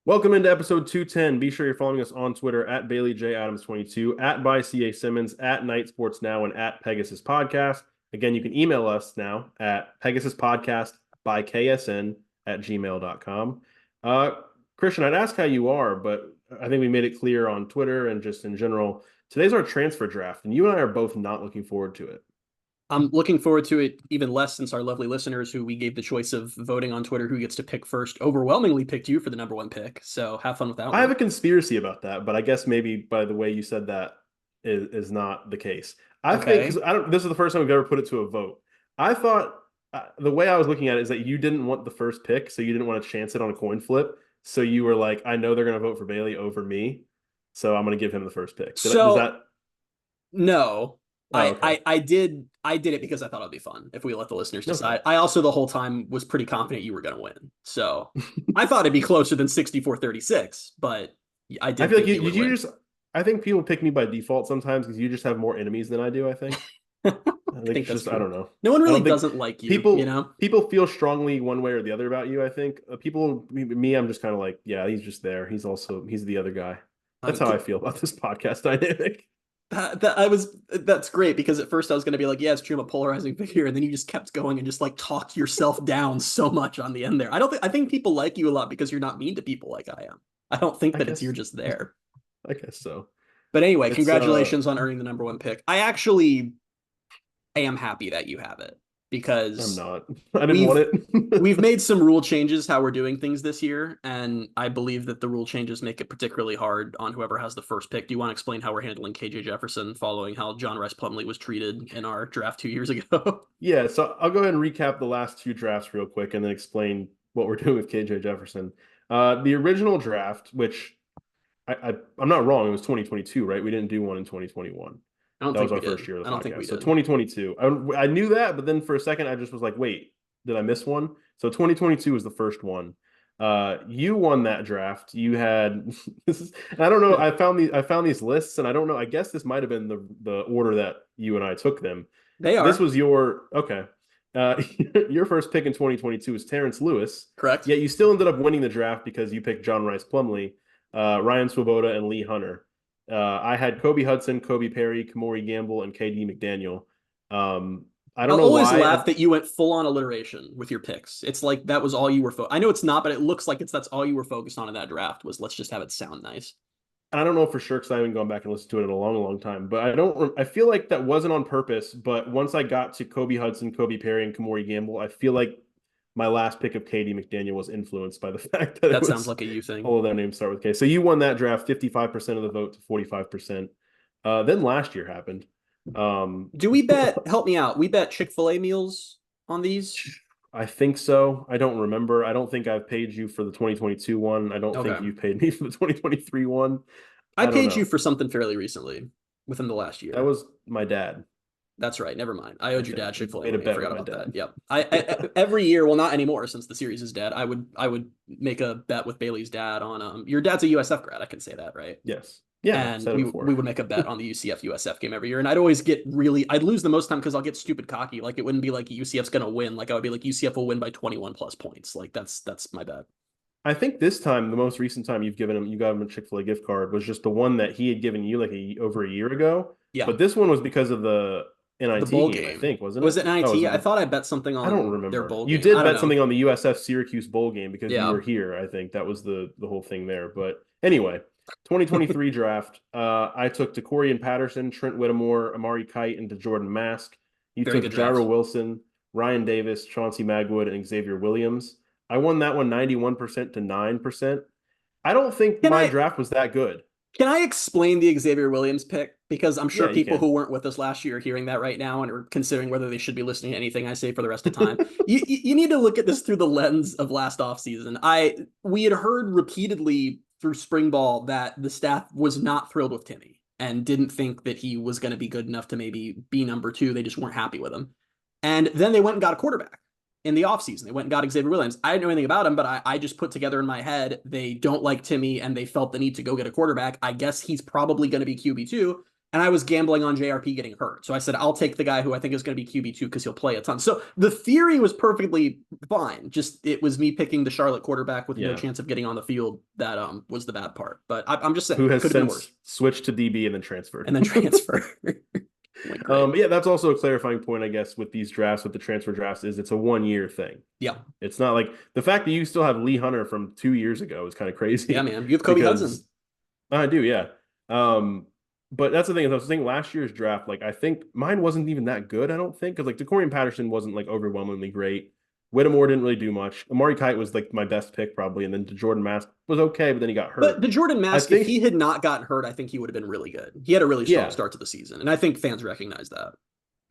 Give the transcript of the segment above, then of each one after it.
Welcome into episode 210. Be sure you're following us on Twitter at Bailey J Adams 22, at by CA Simmons, at Night Sports Now, and at Pegasus Podcast. Again, you can email us now at Pegasus Podcast by KSN at gmail.com. Christian, I'd ask how you are, but I think we made it clear on Twitter and just in general. Today's our transfer draft, and you and I are both not looking forward to it. I'm looking forward to it even less since our lovely listeners who we gave the choice of voting on Twitter who gets to pick first overwhelmingly picked you for the number one pick. So have fun with that one. I have a conspiracy about that, but I guess maybe by the way you said that is not the case. I think because this is the first time we've ever put it to a vote. I thought the way I was looking at it is that you didn't want the first pick, so you didn't want to chance it on a coin flip. So you were like, I know they're going to vote for Bailey over me, so I'm going to give him the first pick. No. Oh, okay. I did it because I thought it'd be fun if we let the listeners decide. Okay. I also the whole time was pretty confident you were going to win. So I thought it'd be closer than 64-36, but I did. I feel like you just I think people pick me by default sometimes because you just have more enemies than I do, I think. I think that's true. I don't know. No one really doesn't like you. People feel strongly one way or the other about you, I think. Me, I'm just kind of like, yeah, he's just there. He's the other guy. That's how I feel about this podcast dynamic. That's great because at first I was going to be like, yeah, it's true, I'm a polarizing figure, and then you just kept going and just like talked yourself down so much on the end there. I think people like you a lot because you're not mean to people like I am. I don't think that you're just there. I guess so. But anyway, congratulations on earning the number one pick. I actually am happy that you have it because I'm not. I didn't want it. We've made some rule changes how we're doing things this year, and I believe that the rule changes make it particularly hard on whoever has the first pick. Do you want to explain how we're handling KJ Jefferson following how John Rice Plumlee was treated in our draft 2 years ago? Yeah, so I'll go ahead and recap the last two drafts real quick and then explain what we're doing with KJ Jefferson. The original draft, which I'm not wrong, it was 2022, right? We didn't do one in 2021. That was our first year of the podcast. So 2022. I knew that, but then for a second I just was like, wait, did I miss one? So 2022 was the first one. You won that draft. You had I don't know. I found these lists, and I don't know. I guess this might have been the order that you and I took them. They are. This was your your first pick in 2022 was Terrence Lewis. Correct. Yet you still ended up winning the draft because you picked John Rice Plumlee, Ryan Swoboda, and Lee Hunter. I had Kobe Hudson, Kobe Perry, Kamori Gamble, and KD McDaniel. I don't know why. I always laugh that you went full on alliteration with your picks. It's like that was all you were I know it's not, but it looks like that's all you were focused on in that draft was let's just have it sound nice. And I don't know for sure because I haven't gone back and listened to it in a long, long time. But I feel like that wasn't on purpose. But once I got to Kobe Hudson, Kobe Perry, and Kamori Gamble, I feel like my last pick of KD McDaniel was influenced by the fact that sounds like a you thing. All of their names start with K. So you won that draft 55% of the vote to 45%. Then last year happened. Do we bet? Help me out. We bet Chick-fil-A meals on these. I think so. I don't remember. I don't think I've paid you for the 2022 one. I don't think you've paid me for the 2023 one. I paid you for something fairly recently within the last year. That was my dad. That's right. Never mind. I owed your dad Chick-fil-A. I forgot about that. Yep. I every year, well, not anymore since the series is dead. I would make a bet with Bailey's dad on your dad's a USF grad. I can say that, right? Yes. Yeah. And we would make a bet on the UCF USF game every year. And I'd always I'd lose the most time because I'll get stupid cocky. Like it wouldn't be like UCF's gonna win. Like I would be like UCF will win by 21 plus points. Like that's my bet. I think this time, the most recent time you got him a Chick-fil-A gift card was just the one that he had given you like over a year ago. Yeah. But this one was because of the NIT bowl game, I think, wasn't it? Was it NIT? I thought I bet something on I don't remember. Their bowl game. You did bet something on the USF Syracuse bowl game because you were here. I think that was the whole thing there. But anyway, 2023 draft. I took DeCorian Patterson, Trent Whittemore, Amari Kite, and DeJordan Mask. You took Jairo Wilson, Ryan Davis, Chauncey Magwood, and Xavier Williams. I won that one 91% to 9%. I don't think my draft was that good. Can I explain the Xavier Williams pick? Because I'm sure people who weren't with us last year are hearing that right now and are considering whether they should be listening to anything I say for the rest of the time. you need to look at this through the lens of last offseason. We had heard repeatedly through spring ball that the staff was not thrilled with Timmy and didn't think that he was going to be good enough to maybe be number 2. They just weren't happy with him. And then they went and got a quarterback in the offseason. They went and got Xavier Williams. I didn't know anything about him, but I just put together in my head, they don't like Timmy and they felt the need to go get a quarterback. I guess he's probably going to be QB2. and I was gambling on JRP getting hurt. So I said, I'll take the guy who I think is going to be QB2 because he'll play a ton. So the theory was perfectly fine. Just it was me picking the Charlotte quarterback with no chance of getting on the field that was the bad part. But I'm just saying, who has since switched to DB and then transferred. Yeah, that's also a clarifying point, I guess, with these drafts, with the transfer drafts, is it's a 1-year thing. Yeah. It's not like the fact that you still have Lee Hunter from 2 years ago is kind of crazy. Yeah, man. You have Kobe Hudson. I do, yeah. But that's the thing. I was thinking last year's draft, like I think mine wasn't even that good, I don't think, because like DeCorian Patterson wasn't like overwhelmingly great. Whittemore didn't really do much. Amari Kite was like my best pick probably, and then Jordan Mask was okay, but then he got hurt. But Jordan Mask, if he had not gotten hurt, I think he would have been really good. He had a really strong start to the season, and I think fans recognize that.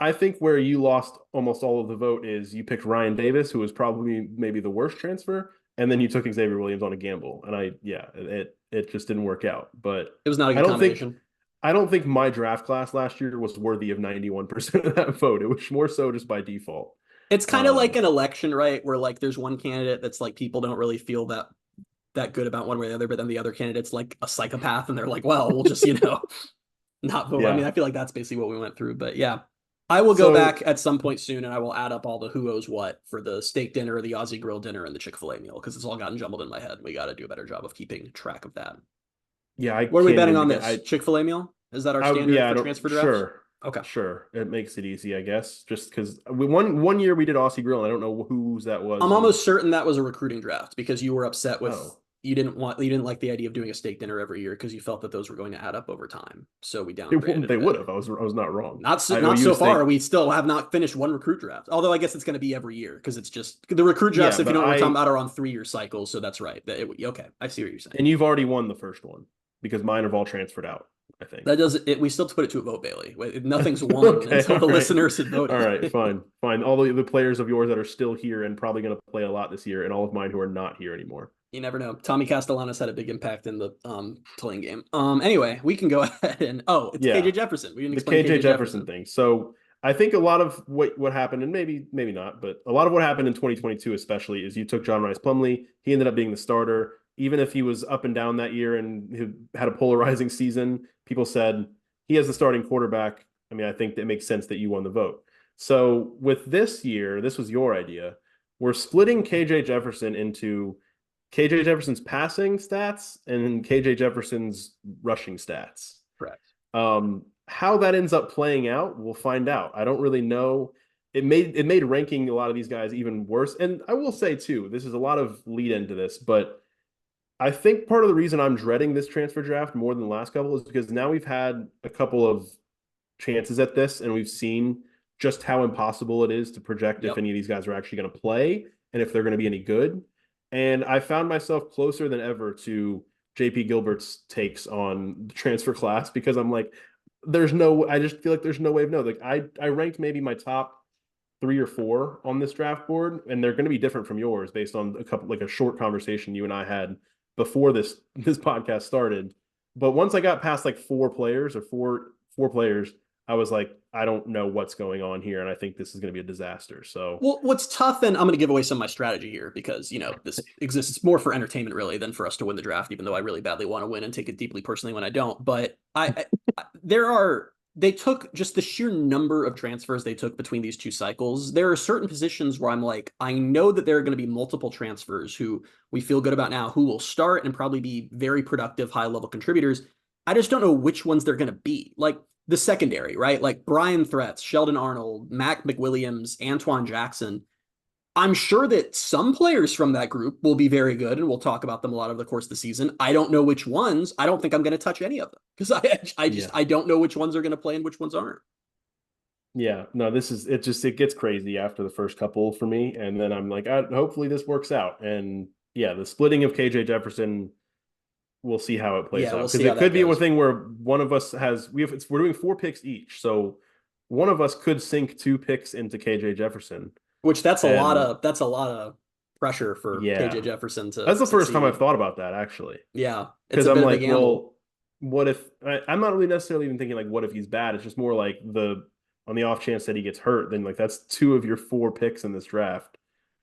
I think where you lost almost all of the vote is you picked Ryan Davis, who was probably maybe the worst transfer, and then you took Xavier Williams on a gamble, and it just didn't work out. But it was not a good combination. I don't think my draft class last year was worthy of 91% of that vote. It was more so just by default. It's kind of like an election, right? Where like there's one candidate that's like people don't really feel that good about one way or the other, but then the other candidate's like a psychopath, and they're like, well, we'll just not vote. Yeah. I mean, I feel like that's basically what we went through. But yeah, I will go back at some point soon, and I will add up all the who owes what for the steak dinner, the Aussie grill dinner, and the Chick-fil-A meal, because it's all gotten jumbled in my head. We got to do a better job of keeping track of that. Yeah, what are we betting on this? Chick-fil-A meal? Is that our standard for transfer drafts? Sure. Okay. Sure. It makes it easy, I guess. Just because one year we did Aussie Grill, and I don't know whose that was. I'm almost certain that was a recruiting draft because you were upset with you didn't like the idea of doing a steak dinner every year because you felt that those were going to add up over time. So we downgraded. They would have. I was not wrong. Not so far. We still have not finished one recruit draft. Although I guess it's going to be every year because it's just the recruit drafts. If you know what we're talking about, are on 3-year cycles. So that's right. Okay, I see what you're saying. And you've already won the first one because mine have all transferred out. I think that does it. We still put it to a vote, Bailey. Nothing's won until the listeners had voted. All right, fine. All the players of yours that are still here and probably going to play a lot this year, and all of mine who are not here anymore. You never know. Tommy Castellanos had a big impact in the Tulane game. Anyway, we can go ahead and KJ Jefferson. We didn't explain the KJ Jefferson thing. So I think a lot of what happened, and maybe not, but a lot of what happened in 2022 especially is you took John Rice Plumlee. He ended up being the starter. Even if he was up and down that year and he had a polarizing season, people said he has the starting quarterback. I mean, I think it makes sense that you won the vote. So with this year, this was your idea. We're splitting KJ Jefferson into KJ Jefferson's passing stats and KJ Jefferson's rushing stats. Correct. How that ends up playing out, we'll find out. I don't really know. It made ranking a lot of these guys even worse. And I will say too, this is a lot of lead into this, but I think part of the reason I'm dreading this transfer draft more than the last couple is because now we've had a couple of chances at this, and we've seen just how impossible it is to project if any of these guys are actually going to play and if they're going to be any good. And I found myself closer than ever to JP Gilbert's takes on the transfer class because I'm like, I just feel like there's no way of knowing. Like I ranked maybe my top 3 or 4 on this draft board, and they're going to be different from yours based on a short conversation you and I had before this podcast started. But once I got past like 4 players, I was like, I don't know what's going on here, and I think this is going to be a disaster. So, well, what's tough, and I'm going to give away some of my strategy here because this exists more for entertainment really than for us to win the draft, even though I really badly want to win and take it deeply personally when I don't. But they took just the sheer number of transfers they took between these 2 cycles. There are certain positions where I'm like, I know that there are going to be multiple transfers who we feel good about now, who will start and probably be very productive, high-level contributors. I just don't know which ones they're going to be. Like the secondary, right? Like Brian Threats, Sheldon Arnold, Mac McWilliams, Antoine Jackson. I'm sure that some players from that group will be very good, and we'll talk about them a lot over the course of the season. I don't know which ones. I don't think I'm going to touch any of them because I don't know which ones are going to play and which ones aren't. Yeah, no, it gets crazy after the first couple for me, and then I'm like, hopefully this works out. And yeah, the splitting of KJ Jefferson, we'll see how it plays out because it could be a thing where one of us we're doing 4 picks each, so one of us could sink 2 picks into KJ Jefferson. Which that's a lot of pressure for KJ Jefferson to. That's the first time I've thought about that actually. Yeah, because I'm like, well, what if I'm not really necessarily even thinking like, what if he's bad? It's just more like on the off chance that he gets hurt, then like that's 2 of your 4 picks in this draft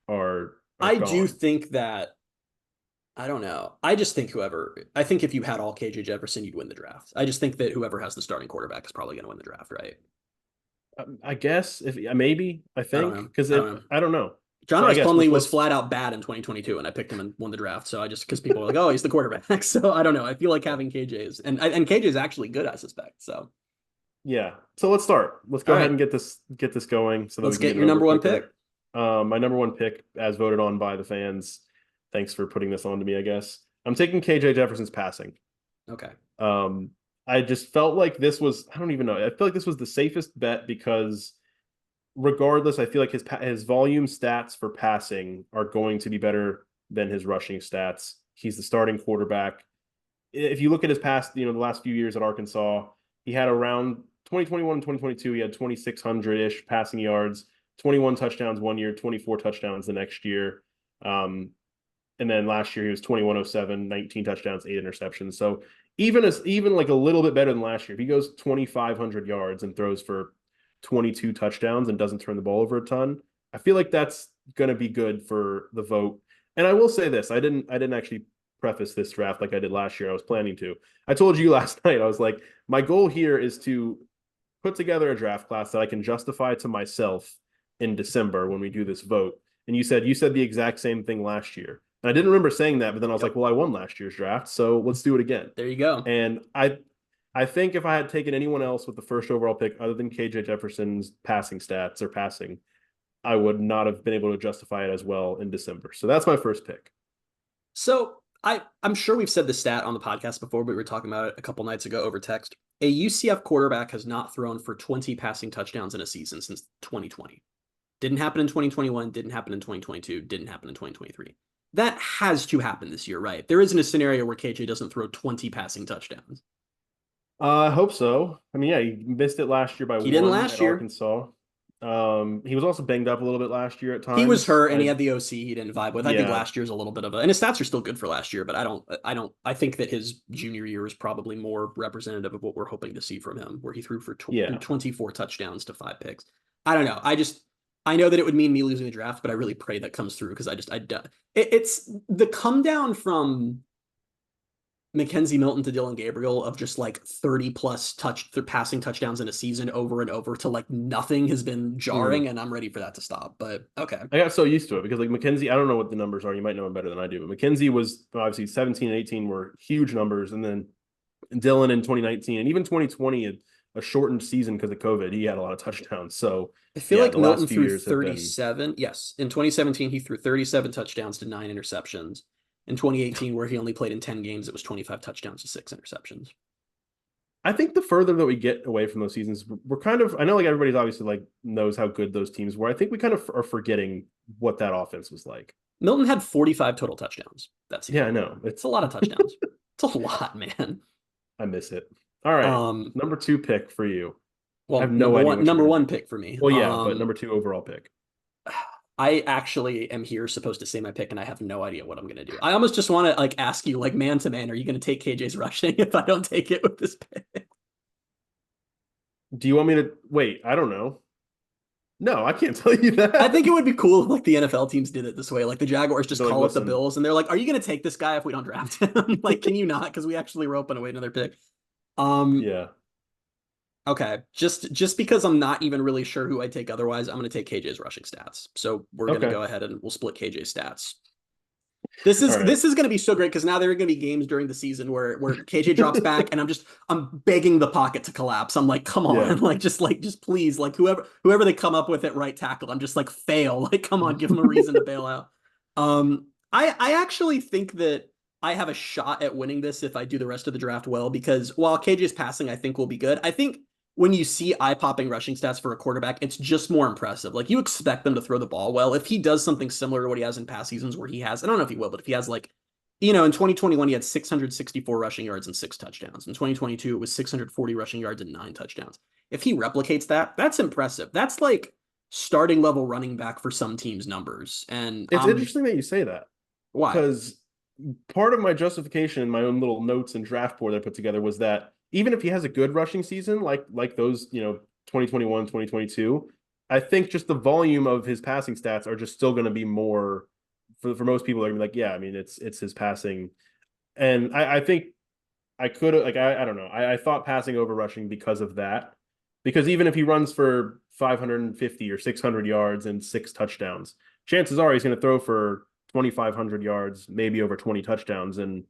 are I gone. do think that I don't know. I think if you had all KJ Jefferson, you'd win the draft. I just think that whoever has the starting quarterback is probably going to win the draft, right? I guess if maybe I I don't think know. because I don't know. I don't know. John So I Rice guess Plumlee was let's flat out bad in 2022, and I picked him and won the draft. So because people are like, oh, he's the quarterback. So I don't know. I feel like having KJ is and KJ is actually good, I suspect. So yeah. So let's start. Let's all go ahead right, and get this going so that we let's can get get it your over number one pick. quicker. My number one pick, as voted on by the fans. Thanks for putting this on to me, I guess. I'm taking KJ Jefferson's passing. Okay. Um, I just felt like this was, I don't even know. I feel like this was the safest bet because regardless, I feel like his volume stats for passing are going to be better than his rushing stats. He's the starting quarterback. If you look at his past, the last few years at Arkansas, he had around 2021 and 2022, he had 2,600-ish passing yards, 21 touchdowns one year, 24 touchdowns the next year. And then last year he was 2107, 19 touchdowns, 8 interceptions. So even like a little bit better than last year. If he goes 2,500 yards and throws for 22 touchdowns and doesn't turn the ball over a ton, I feel like that's going to be good for the vote. And I will say this, I didn't actually preface this draft like I did last year. I was planning to. I told you last night, I was like, my goal here is to put together a draft class that I can justify to myself in December when we do this vote. And you said the exact same thing last year. And I didn't remember saying that, but then I was like, well, I won last year's draft, so let's do it again. There you go. And I think if I had taken anyone else with the first overall pick other than KJ Jefferson's passing stats or passing, I would not have been able to justify it as well in December. So that's my first pick. So I'm sure we've said the stat on the podcast before, but we were talking about it a couple nights ago over text. A UCF quarterback has not thrown for 20 passing touchdowns in a season since 2020. Didn't happen in 2021, didn't happen in 2022, didn't happen in 2023. That has to happen this year, right? There isn't a scenario where KJ doesn't throw 20 passing touchdowns. I hope so. I mean, yeah, he missed it last year by He didn't one last at year. Arkansas. He was also banged up a little bit last year at times. He was hurt and he had the OC he didn't vibe with. I think Yeah. last year's a little bit of a, and his stats are still good for last year, but I think that his junior year is probably more representative of what we're hoping to see from him, where he threw for 24 touchdowns to 5 picks. I don't know. I know that it would mean me losing the draft, but I really pray that comes through because it's the come down from Mackenzie Milton to Dylan Gabriel of just like 30 plus passing touchdowns in a season over and over to like nothing has been jarring, and I'm ready for that to stop. But okay. I got so used to it because like Mackenzie, I don't know what the numbers are. You might know him better than I do, but Mackenzie was obviously 17 and 18 were huge numbers. And then Dylan in 2019 and even 2020 had a shortened season because of COVID. He had a lot of touchdowns. So I feel like the Milton last few threw years 37. Yes. In 2017, he threw 37 touchdowns to 9 interceptions. In 2018, where he only played in 10 games, it was 25 touchdowns to 6 interceptions. I think the further that we get away from those seasons, we're kind of, I know like everybody's obviously like knows how good those teams were. I think we kind of are forgetting what that offense was like. Milton had 45 total touchdowns. Yeah, I know. It's a lot of touchdowns. It's a lot, man. I miss it. All right. Number 2 pick for you. Well, I have no idea. Number one pick for me. Well, yeah, but number 2 overall pick. I actually am here supposed to say my pick, and I have no idea what I'm going to do. I almost just want to like ask you, like man to man, are you going to take KJ's rushing if I don't take it with this pick? Do you want me to wait? I don't know. No, I can't tell you that. I think it would be cool if like the NFL teams did it this way. Like the Jaguars just call up the Bills, and they're like, "Are you going to take this guy if we don't draft him? Like, can you not? Because we actually were open to wait another pick." Yeah. Okay, just because I'm not even really sure who I'd take otherwise, I'm going to take KJ's rushing stats. So we're going to go ahead and we'll split KJ's stats. This is going to be so great because now there are going to be games during the season where KJ drops back and I'm begging the pocket to collapse. I'm like, come on, just please, like whoever they come up with at right tackle, I'm just like fail. Like, come on, give them a reason to bail out. I actually think that I have a shot at winning this if I do the rest of the draft well, because while KJ's passing, I think will be good. I think when you see eye-popping rushing stats for a quarterback, it's just more impressive. Like, you expect them to throw the ball well. If he does something similar to what he has in past seasons where he has, I don't know if he will, but if he has like, in 2021, he had 664 rushing yards and 6 touchdowns. In 2022, it was 640 rushing yards and 9 touchdowns. If he replicates that, that's impressive. That's like starting level running back for some teams' numbers. And it's interesting that you say that. Why? Because part of my justification in my own little notes and draft board I put together was that even if he has a good rushing season, like those, 2021, 2022, I think just the volume of his passing stats are just still going to be more for most people, they're gonna be like, yeah, I mean, it's his passing, and I think I could like I don't know. I thought passing over rushing because of that, because even if he runs for 550 or 600 yards and 6 touchdowns, chances are he's going to throw for 2,500 yards, maybe over 20 touchdowns, and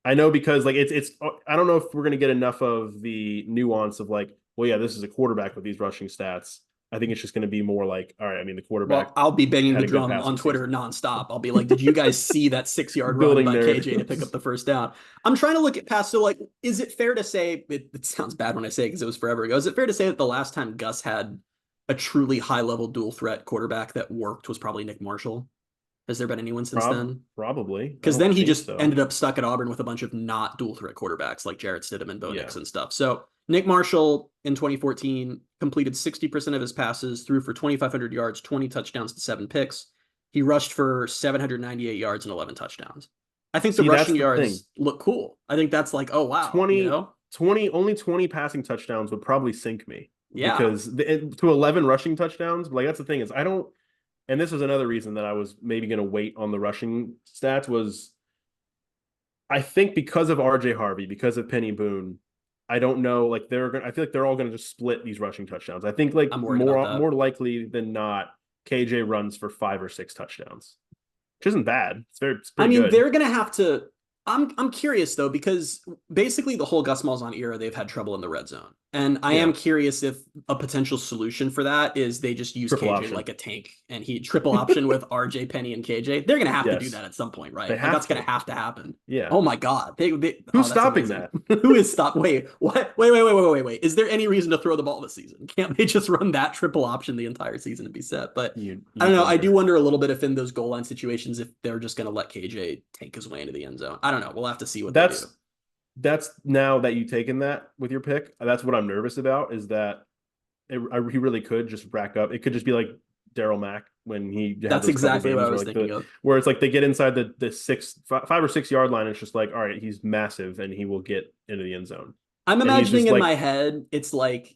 I know because like it's I don't know if we're going to get enough of the nuance of like, well, yeah, this is a quarterback with these rushing stats. I think it's just going to be more like, all right, I mean, the quarterback. Well, I'll be banging had the a good drum on passing Twitter season. nonstop. I'll be like, did you guys see that 6 yard run Building by KJ to pick narratives. up the first down? I'm trying to look at past. So, like, is it fair to say it sounds bad when I say it because it was forever ago? Is it fair to say that the last time Gus had a truly high level dual threat quarterback that worked was probably Nick Marshall? Has there been anyone since then? Probably. I Because don't then he think just so. ended up stuck at Auburn with a bunch of not dual threat quarterbacks like Jarrett Stidham and Bo Yeah. Nix and stuff. So Nick Marshall in 2014 completed 60% of his passes, threw for 2,500 yards, 20 touchdowns to 7 picks. He rushed for 798 yards and 11 touchdowns. I think the rushing yards look cool. I think that's like, oh, wow. 20 only 20 passing touchdowns would probably sink me. Yeah. Because to 11 rushing touchdowns, like that's the thing is I don't, and this was another reason that I was maybe going to wait on the rushing stats was I think because of RJ Harvey, because of Penny Boone, I don't know, like I feel like they're all going to just split these rushing touchdowns. I think like more likely than not, KJ runs for 5 or 6 touchdowns, which isn't bad. It's pretty good. They're going to have to. I'm curious though, because basically the whole Gus Malzahn era, they've had trouble in the red zone. And I am curious if a potential solution for that is they just use triple KJ option. like a tank and he triple option with RJ, Penny, and KJ. They're going to have to do that at some point, right? Like that's going to have to happen. Yeah. Oh my God. Who's stopping that? Who is stopping? Wait, what? Wait. Is there any reason to throw the ball this season? Can't they just run that triple option the entire season and be set? But I don't know. I do wonder a little bit if in those goal line situations, if they're just going to let KJ tank his way into the end zone. I don't know. We'll have to see what they do. That's now that you've taken that with your pick. That's what I'm nervous about is that he really could just rack up. It could just be like Daryl Mack when he. That's exactly what I was thinking of. Where it's like they get inside the 5 or 6 yard line. And it's just like, all right, he's massive and he will get into the end zone. I'm imagining in my head, it's like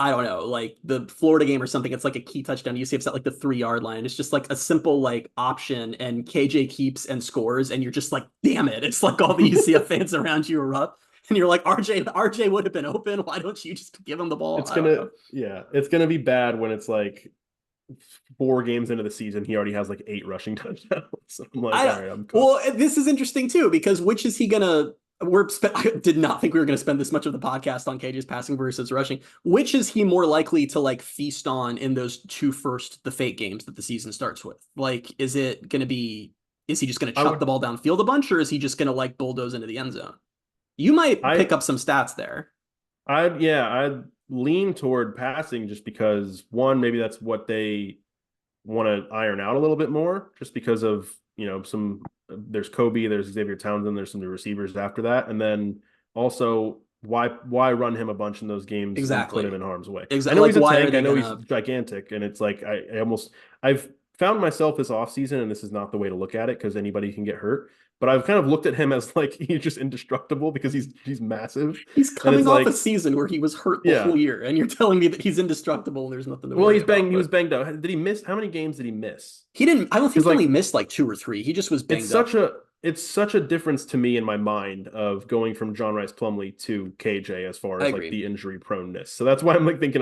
I don't know, like the Florida game or something. It's like a key touchdown. UCF's at like the 3 yard line. It's just like a simple like option and KJ keeps and scores. And you're just like, damn it. It's like all the UCF fans around you are up. And you're like, RJ would have been open. Why don't you just give him the ball? It's going to be bad when it's like 4 games into the season, he already has like 8 rushing touchdowns. So I'm like, all right, I'm cool. Well, this is interesting too, because which is he going to, I did not think we were going to spend this much of the podcast on KJ's passing versus rushing. Which is he more likely to like feast on in those the fake games that the season starts with? Like, is he just going to chuck the ball downfield a bunch, or is he just going to like bulldoze into the end zone? You might pick up some stats there. I'd lean toward passing just because one, maybe that's what they want to iron out a little bit more, just because of, there's Kobe, there's Xavier Townsend, there's some new receivers after that. And then also why run him a bunch in those games and put him in harm's way? Exactly. I know he's a tank, I know he's gigantic, and it's like I've found myself this offseason, and this is not the way to look at it because anybody can get hurt. But I've kind of looked at him as like he's just indestructible because he's massive. He's coming off a season where he was hurt the whole year, and you're telling me that he's indestructible and there's nothing to worry about. He was banged up. Did he miss? How many games did he miss? He didn't. I don't think he only missed like 2 or 3. He just was banged up. It's such a difference to me in my mind of going from John Rice Plumlee to KJ as far as like the injury proneness. So that's why I'm like thinking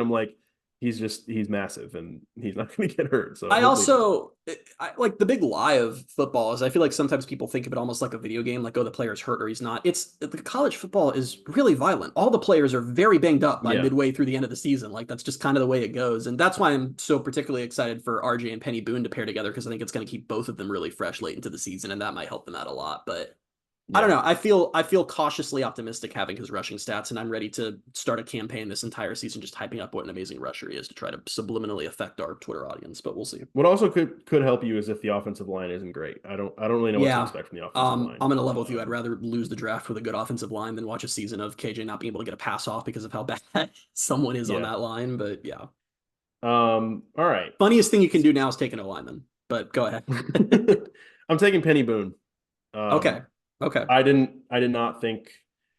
he's massive and he's not going to get hurt. So I like the big lie of football is I feel like sometimes people think of it almost like a video game, like, oh, the player's hurt or he's not. The college football is really violent. All the players are very banged up by midway through the end of the season. Like that's just kind of the way it goes. And that's why I'm so particularly excited for RJ and Penny Boone to pair together, because I think it's going to keep both of them really fresh late into the season, and that might help them out a lot. But I don't know. I feel cautiously optimistic having his rushing stats, and I'm ready to start a campaign this entire season just hyping up what an amazing rusher he is to try to subliminally affect our Twitter audience. But we'll see. What also could help you is if the offensive line isn't great. I don't really know what to expect from the offensive line. I'm gonna level with you. I'd rather lose the draft with a good offensive line than watch a season of KJ not being able to get a pass off because of how bad someone is on that line. But yeah. All right. Funniest thing you can do now is take an O-lineman. But go ahead. I'm taking Penny Boone. Okay. I did not think.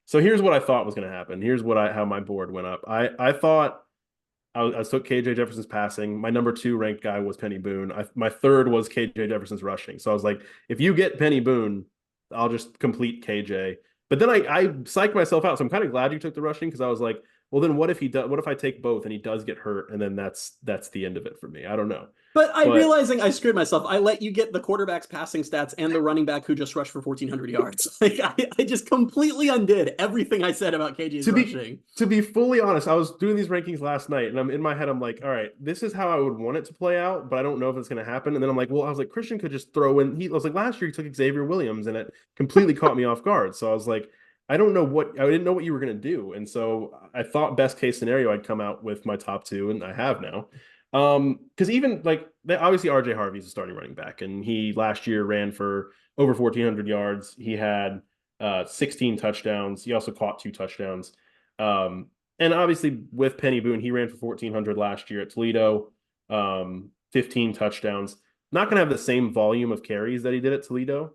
So here's what I thought was going to happen. Here's how my board went up. I thought I took KJ Jefferson's passing. My number 2 ranked guy was Penny Boone. My third was KJ Jefferson's rushing. So I was like, if you get Penny Boone, I'll just complete KJ. But then I psyched myself out. So I'm kind of glad you took the rushing because I was like, well, then what if he does? What if I take both and he does get hurt, and then that's the end of it for me? I don't know. But realizing I screwed myself. I let you get the quarterback's passing stats and the running back who just rushed for 1,400 yards. Like I just completely undid everything I said about KJ's rushing. To be fully honest, I was doing these rankings last night, and I'm in my head. I'm like, all right, this is how I would want it to play out, but I don't know if it's going to happen. And then I'm like, well, I was like, Christian could just throw in. I was like, last year he took Xavier Williams, and it completely caught me off guard. So I was like, I didn't know what you were going to do, and so I thought best case scenario I'd come out with my top 2, and I have now. Because even like obviously RJ Harvey's a starting running back, and he last year ran for over 1,400 yards. He had 16 touchdowns. He also caught 2 touchdowns. And obviously with Penny Boone, he ran for 1,400 last year at Toledo. 15 touchdowns. Not going to have the same volume of carries that he did at Toledo.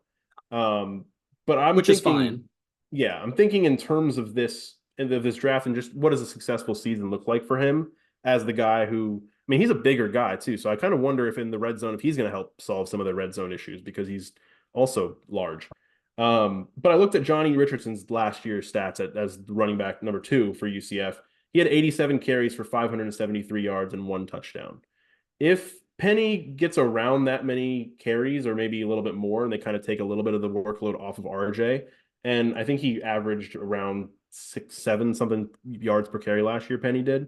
But which is fine. Yeah, I'm thinking in terms of this draft and just what does a successful season look like for him as the guy who, I mean, he's a bigger guy too. So I kind of wonder if in the red zone, if he's going to help solve some of the red zone issues because he's also large. But I looked at Johnny Richardson's last year's stats as running back number 2 for UCF. He had 87 carries for 573 yards and 1 touchdown. If Penny gets around that many carries or maybe a little bit more, and they kind of take a little bit of the workload off of RJ, and I think he averaged around 6-7 something yards per carry last year, Penny did.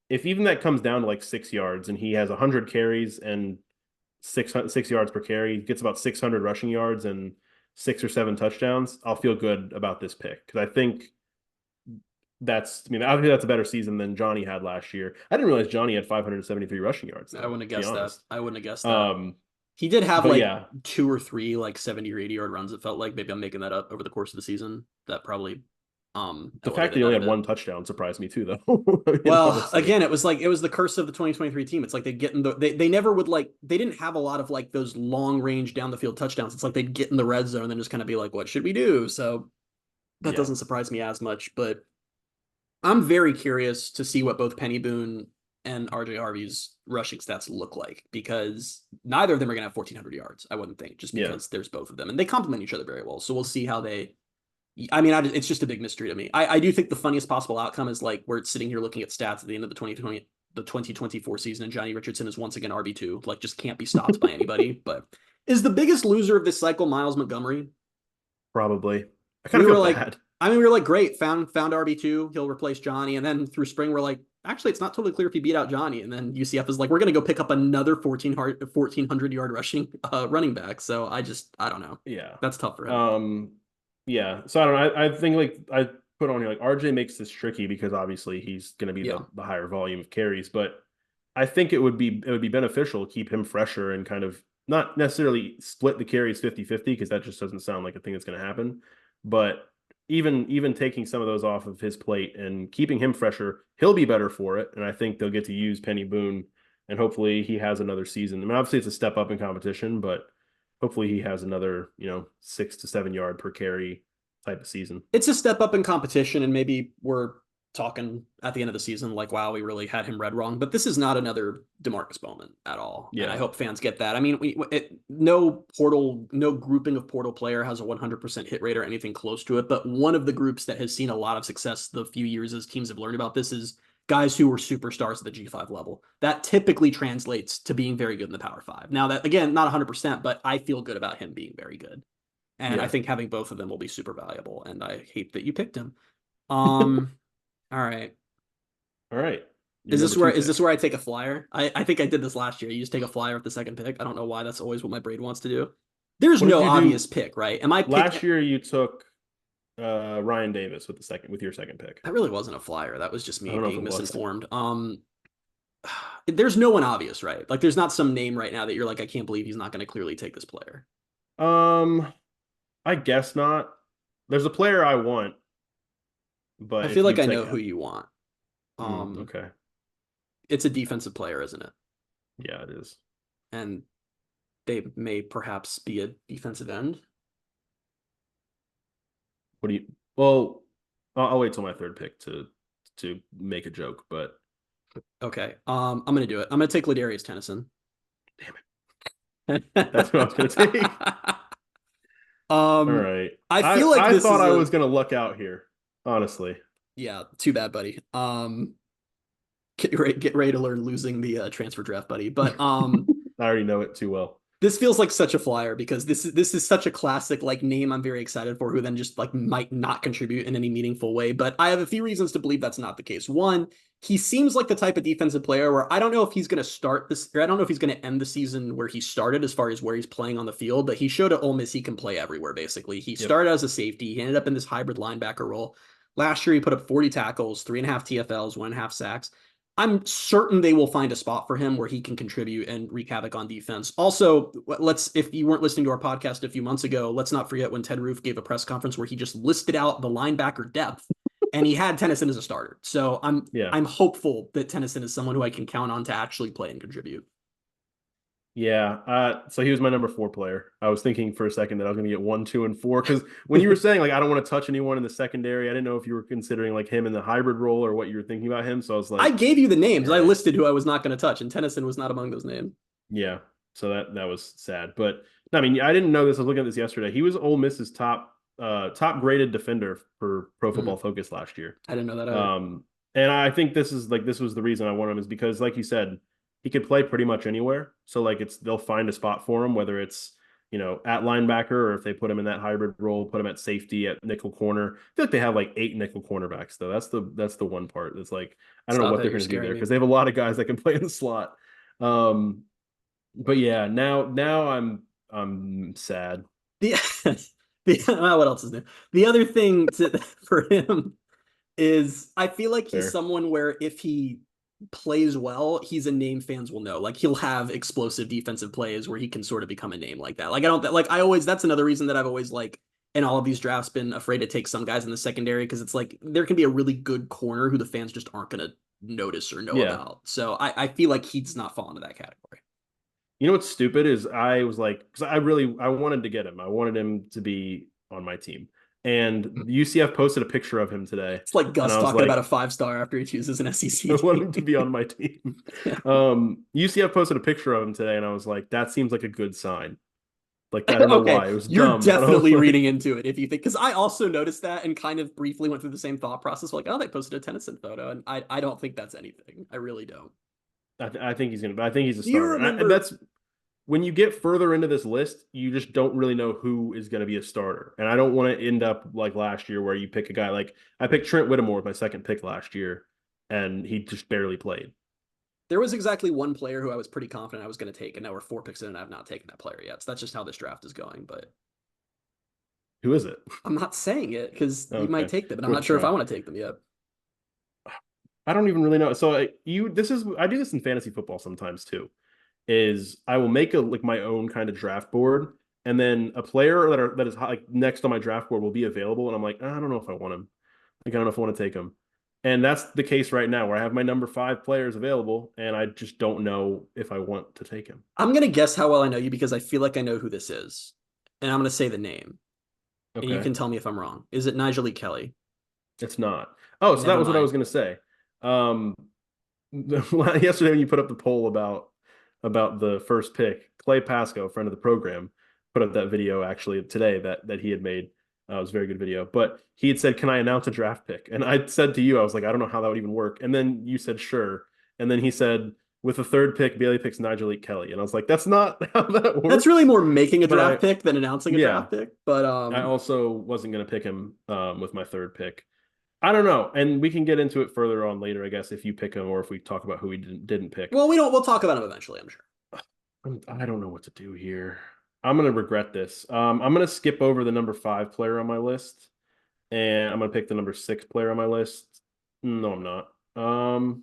If even that comes down to like 6 yards and he has 100 carries and 6 yards per carry, gets about 600 rushing yards and 6 or 7 touchdowns, I'll feel good about this pick because I think obviously that's a better season than Johnny had last year. I didn't realize Johnny had 573 rushing yards. I wouldn't have guessed that. I wouldn't have guessed that. He did have 2 or 3 like 70 or 80 yard runs. It felt like maybe I'm making that up over the course of the season. That probably the fact that he only had 1 touchdown surprised me too, though. Well, honestly. Again, it was the curse of the 2023 team. It's like they'd get in they never would they didn't have a lot of like those long range down the field touchdowns. It's like they'd get in the red zone and then just kind of be like, what should we do? So that doesn't surprise me as much, but I'm very curious to see what both Penny Boone and RJ Harvey's rushing stats look like because neither of them are going to have 1,400 yards, I wouldn't think, just because there's both of them. And they complement each other very well. So we'll see how it's just a big mystery to me. I do think the funniest possible outcome is like we're sitting here looking at stats at the end of the 2024 season and Johnny Richardson is once again RB2, like just can't be stopped by anybody. But is the biggest loser of this cycle Miles Montgomery? Probably. I kind of feel bad. We were like, great, found RB2, he'll replace Johnny. And then through spring, we're like, actually, it's not totally clear if he beat out Johnny. And then UCF is like, we're going to go pick up another 1,400 yard rushing running back. So I don't know. Yeah. That's tough for him. Yeah. So I don't know. I think like I put on here, like RJ makes this tricky because obviously he's going to be the higher volume of carries, but I think it would be beneficial to keep him fresher and kind of not necessarily split the carries 50-50 because that just doesn't sound like a thing that's going to happen. But even taking some of those off of his plate and keeping him fresher, he'll be better for it. And I think they'll get to use Penny Boone and hopefully he has another season. I mean, obviously it's a step up in competition, but hopefully he has another, 6 to 7 yard per carry type of season. It's a step up in competition and maybe we're talking at the end of the season like, wow, we really had him read wrong, but this is not another DeMarcus Bowman at all. Yeah. And I hope fans get that. I mean, no grouping of portal player has a 100% hit rate or anything close to it, but one of the groups that has seen a lot of success the few years as teams have learned about this is guys who were superstars at the G5 level. That typically translates to being very good in the Power 5. Now that, again, not 100%, but I feel good about him being very good. And I think having both of them will be super valuable. And I hate that you picked him. All right. Is this where I take a flyer? I think I did this last year. You just take a flyer with the second pick. I don't know why that's always what my brain wants to do. There's no obvious pick, right? Last year you took Ryan Davis with your second pick. That really wasn't a flyer. That was just me being misinformed. There's no one obvious, right? Like there's not some name right now that you're like, I can't believe he's not going to clearly take this player. I guess not. There's a player I want. But I feel like I know who you want. Okay. It's a defensive player, isn't it? Yeah, it is. And they may perhaps be a defensive end. Well, I'll wait till my third pick to make a joke, but Okay. I'm gonna do it. I'm gonna take Ladarius Tennyson. Damn it. That's what I was gonna take. All um, right. I I feel like I this thought is I a was gonna luck out here, honestly. yeah, too bad, buddy. Get ready to learn losing the transfer draft, buddy. But I already know it too well. this feels like such a flyer because this is such a classic like name I'm very excited for who then just like might not contribute in any meaningful way. But I have a few reasons to believe that's not the case. One, he seems like the type of defensive player where I don't know if he's going to start this or I don't know if he's going to end the season where he started as far as where he's playing on the field, but he showed at Ole Miss he can play everywhere basically. He Yep. started as a safety, he ended up in this hybrid linebacker role. Last year he put up 40 tackles, 3.5 TFLs, 1.5 sacks. I'm certain they will find a spot for him where he can contribute and wreak havoc on defense. Also, if you weren't listening to our podcast a few months ago, let's not forget when Ted Roof gave a press conference where he just listed out the linebacker depth and he had Tennyson as a starter. So Yeah. I'm hopeful that Tennyson is someone who I can count on to actually play and contribute. Yeah. So he was my number 4 player. I was thinking for a second that I was going to get 1, 2, and 4 because when you were saying like I don't want to touch anyone in the secondary, I didn't know if you were considering like him in the hybrid role or what you were thinking about him. So I was I like, gave you the names. I right. listed who I was not going to touch, and Tennyson was not among those names. Yeah. So that was sad. But I mean, I didn't know this. I was looking at this yesterday. He was Ole Miss's top graded defender for Pro Football Focus last year. I didn't know that either. And I think this was the reason I want him is because, like you said, he could play pretty much anywhere. So like they'll find a spot for him, whether it's at linebacker or if they put him in that hybrid role, put him at safety, at nickel corner. I feel like they have like 8 nickel cornerbacks though. That's the one part. That's like I don't know what they're going to do there because they have a lot of guys that can play in the slot. But yeah, now I'm sad. What else is new? The other thing for him is I feel like he's Fair. someone where if he plays well, he's a name fans will know. Like he'll have explosive defensive plays where he can sort of become a name like that. Like I always that's another reason that I've always like in all of these drafts been afraid to take some guys in the secondary because it's like there can be a really good corner who the fans just aren't gonna notice or know about. So I feel like he's not fall into that category. You know what's stupid is I was like, because I wanted to get him. I wanted him to be on my team. And UCF posted a picture of him today. It's like Gus talking like, about a 5-star after he chooses an SEC I want him to be on my team. Yeah. UCF posted a picture of him today, and I was like, that seems like a good sign. Like, I don't know why. It was You're dumb. definitely reading into it if you think, because I also noticed that and kind of briefly went through the same thought process. Like, oh, they posted a Tennyson photo, and I don't think that's anything. I really don't. I think he's gonna. I think he's a starter. And that's when you get further into this list, you just don't really know who is going to be a starter. And I don't want to end up like last year where you pick a guy like I picked Trent Whittemore with my second pick last year, and he just barely played. There was exactly one player who I was pretty confident I was going to take, and now we're 4 picks in, and I've not taken that player yet. So that's just how this draft is going. But who is it? I'm not saying it because you might take them, but I'm not sure if I want to take them yet. I don't even really know. So I do this in fantasy football sometimes too. Is I will make my own kind of draft board, and then a player that is like next on my draft board will be available, and I'm like, I don't know if I want him. Like I don't know if I want to take him, and that's the case right now where I have my number 5 players available, and I just don't know if I want to take him. I'm gonna guess how well I know you because I feel like I know who this is, and I'm gonna say the name, and you can tell me if I'm wrong. Is it Nigel Kelly? It's not. Oh, so that was what I was gonna say. Yesterday when you put up the poll about the first pick, Clay Pasco, friend of the program, put up that video actually today that he had made. It was a very good video. But he had said, "Can I announce a draft pick?" And I said to you, I was like, "I don't know how that would even work." And then you said, "Sure." And then he said, "With the 3rd pick, Bailey picks Nigel Kelly." And I was like, "That's not how that works." That's really more making a draft pick than announcing a draft pick. But I also wasn't going to pick him with my 3rd pick. I don't know, and we can get into it further on later, I guess, if you pick him or if we talk about who we didn't pick. Well, we don't. We'll talk about him eventually, I'm sure. I don't know what to do here. I'm gonna regret this. I'm gonna skip over the number 5 player on my list, and I'm gonna pick the number 6 player on my list. No, I'm not. I'm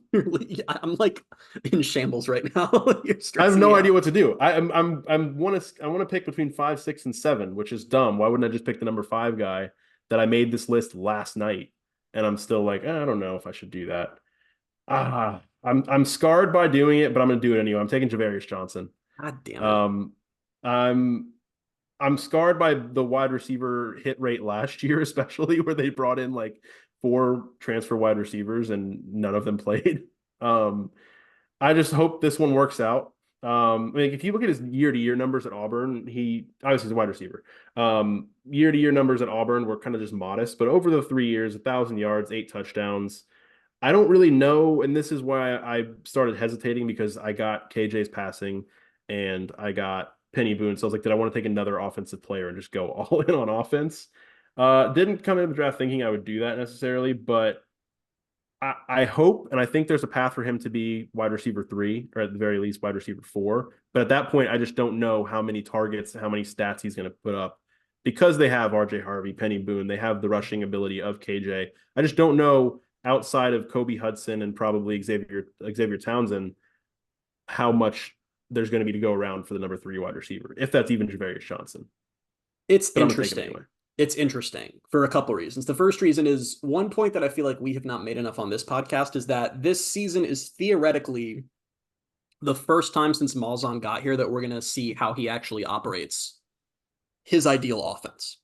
like in shambles right now. I have no idea what to do. I want to pick between 5, 6, and 7, which is dumb. Why wouldn't I just pick the number 5 guy that I made this list last night? And I'm still like, I don't know if I should do that. I'm scarred by doing it, but I'm gonna do it anyway. I'm taking Javarius Johnson. God damn it. I'm scarred by the wide receiver hit rate last year, especially where they brought in like 4 transfer wide receivers and none of them played. I just hope this one works out. I mean, if you look at his year-to-year numbers at Auburn, he obviously is a wide receiver. Year-to-year numbers at Auburn were kind of just modest, but over the 3 years, 1,000 yards, 8 touchdowns. I don't really know, and this is why I started hesitating because I got KJ's passing and I got Penny Boone. So I was like, did I want to take another offensive player and just go all in on offense? Didn't come into the draft thinking I would do that necessarily, but I hope and I think there's a path for him to be wide receiver 3, or at the very least wide receiver 4. But at that point, I just don't know how many targets, how many stats he's going to put up because they have RJ Harvey, Penny Boone, they have the rushing ability of KJ. I just don't know outside of Kobe Hudson and probably Xavier Townsend how much there's going to be to go around for the number 3 wide receiver, if that's even Javarius Johnson. It's interesting. Anyway. It's interesting for a couple reasons. The first reason is one point that I feel like we have not made enough on this podcast is that this season is theoretically the first time since Malzahn got here that we're going to see how he actually operates his ideal offense.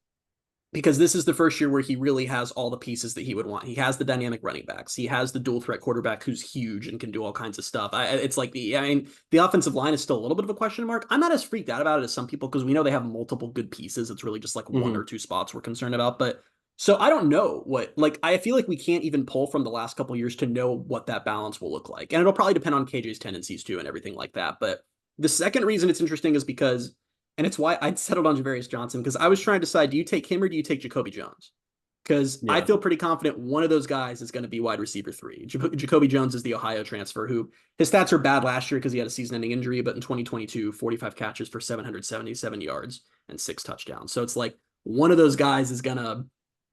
Because this is the first year where he really has all the pieces that he would want. He has the dynamic running backs. He has the dual threat quarterback who's huge and can do all kinds of stuff. It's like the offensive line is still a little bit of a question mark. I'm not as freaked out about it as some people because we know they have multiple good pieces. It's really just like one or two spots we're concerned about. But so I don't know I feel like we can't even pull from the last couple of years to know what that balance will look like. And it'll probably depend on KJ's tendencies too and everything like that. But the second reason it's interesting is because and it's why I'd settled on Javarius Johnson because I was trying to decide, do you take him or do you take Jacoby Jones? Because I feel pretty confident one of those guys is going to be wide receiver 3. Jacoby Jones is the Ohio transfer who his stats are bad last year because he had a season-ending injury, but in 2022, 45 catches for 777 yards and 6 touchdowns. So it's like one of those guys is going to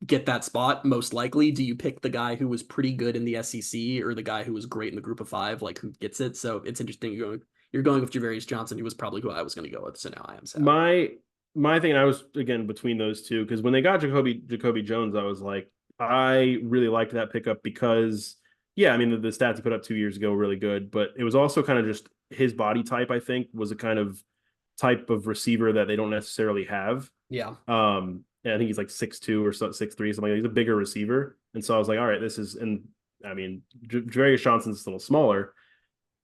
get that spot most likely. Do you pick the guy who was pretty good in the SEC or the guy who was great in the group of 5, like who gets it? So it's interesting you're going with Javarius Johnson, who was probably who I was going to go with. So now I am sad. My thing, I was again between those two because when they got Jacoby Jones, I was like, I really liked that pickup because, yeah, I mean the stats he put up 2 years ago were really good, but it was also kind of just his body type. I think was a kind of type of receiver that they don't necessarily have. Yeah. And I think he's like 6'2" or 6'3", something like that. He's a bigger receiver, and so I was like, all right, this is. And I mean, Javarius Johnson's a little smaller.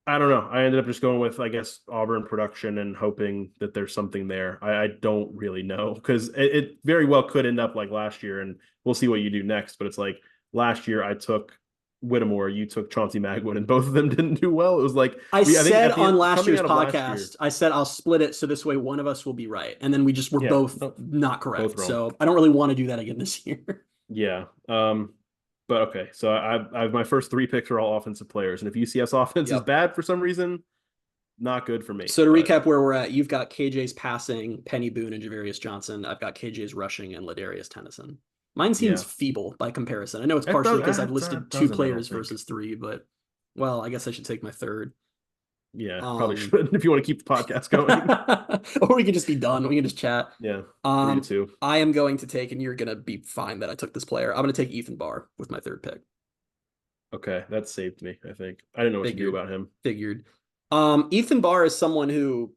I don't know. I ended up just going with, I guess, Auburn production and hoping that there's something there. I don't really know because it very well could end up like last year, and we'll see what you do next. But it's like last year I took Whittemore, you took Chauncey Magwood, and both of them didn't do well. It was like I said on last year's podcast, I said I'll split it so this way one of us will be right, and then we just were both not correct. Both so I don't really want to do that again this year. Yeah. But okay, so I've my first 3 picks are all offensive players, and if UCF's offense is bad for some reason, not good for me. So to recap where we're at, you've got KJ's passing, Penny Boone, and Javarius Johnson. I've got KJ's rushing and Ladarius Tennyson. Mine seems feeble by comparison. I know it's partially because I've listed 2 players versus 3, but well, I guess I should take my third. Yeah, probably should if you want to keep the podcast going. Or we can just be done. We can just chat. Yeah. I am going to take, and you're going to be fine that I took this player. I'm going to take Ethan Barr with my 3rd pick. Okay, that saved me, I think. I didn't know what to do about him. Figured. Ethan Barr is someone who,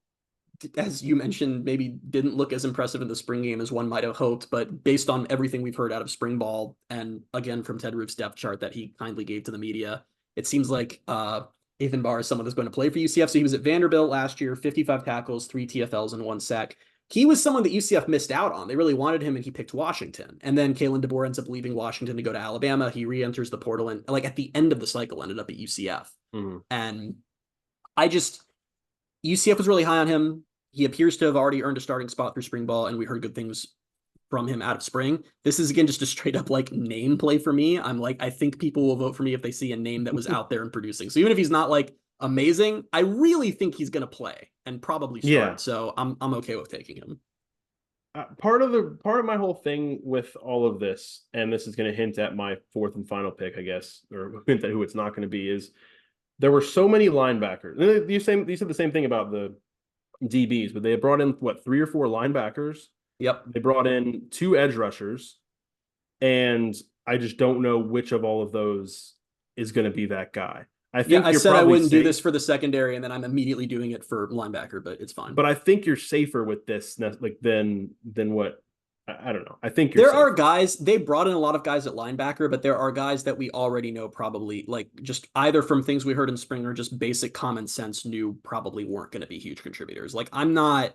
as you mentioned, maybe didn't look as impressive in the spring game as one might have hoped, but based on everything we've heard out of spring ball, and again from Ted Roof's depth chart that he kindly gave to the media, it seems like Ethan Barr is someone that's going to play for UCF. So he was at Vanderbilt last year, 55 tackles, 3 TFLs, and 1 sack. He was someone that UCF missed out on. They really wanted him, and he picked Washington. And then Kalen DeBoer ends up leaving Washington to go to Alabama. He re-enters the portal and, like, at the end of the cycle, ended up at UCF. And UCF was really high on him. He appears to have already earned a starting spot through spring ball, and we heard good things from him out of spring. This is, again, just a straight up like name play for me. I'm like, I think people will vote for me if they see a name that was out there and producing. So even if he's not like amazing, I really think he's going to play and probably start. Yeah. So I'm okay with taking him. Part of my whole thing with all of this, and this is going to hint at my 4th and final pick, I guess, or hint at who it's not going to be, is there were so many linebackers. You said the same thing about the DBs, but they had brought in 3 or 4 linebackers. Yep. They brought in 2 edge rushers, and I just don't know which of all of those is going to be that guy. I said I wouldn't do this for the secondary, and then I'm immediately doing it for linebacker, but it's fine. But I think you're safer with this than what I don't know. I think there safe. are guys, they brought in a lot of guys at linebacker, but there are guys that we already know probably, like, just either from things we heard in spring or just basic common sense knew probably weren't going to be huge contributors. Like, I'm not,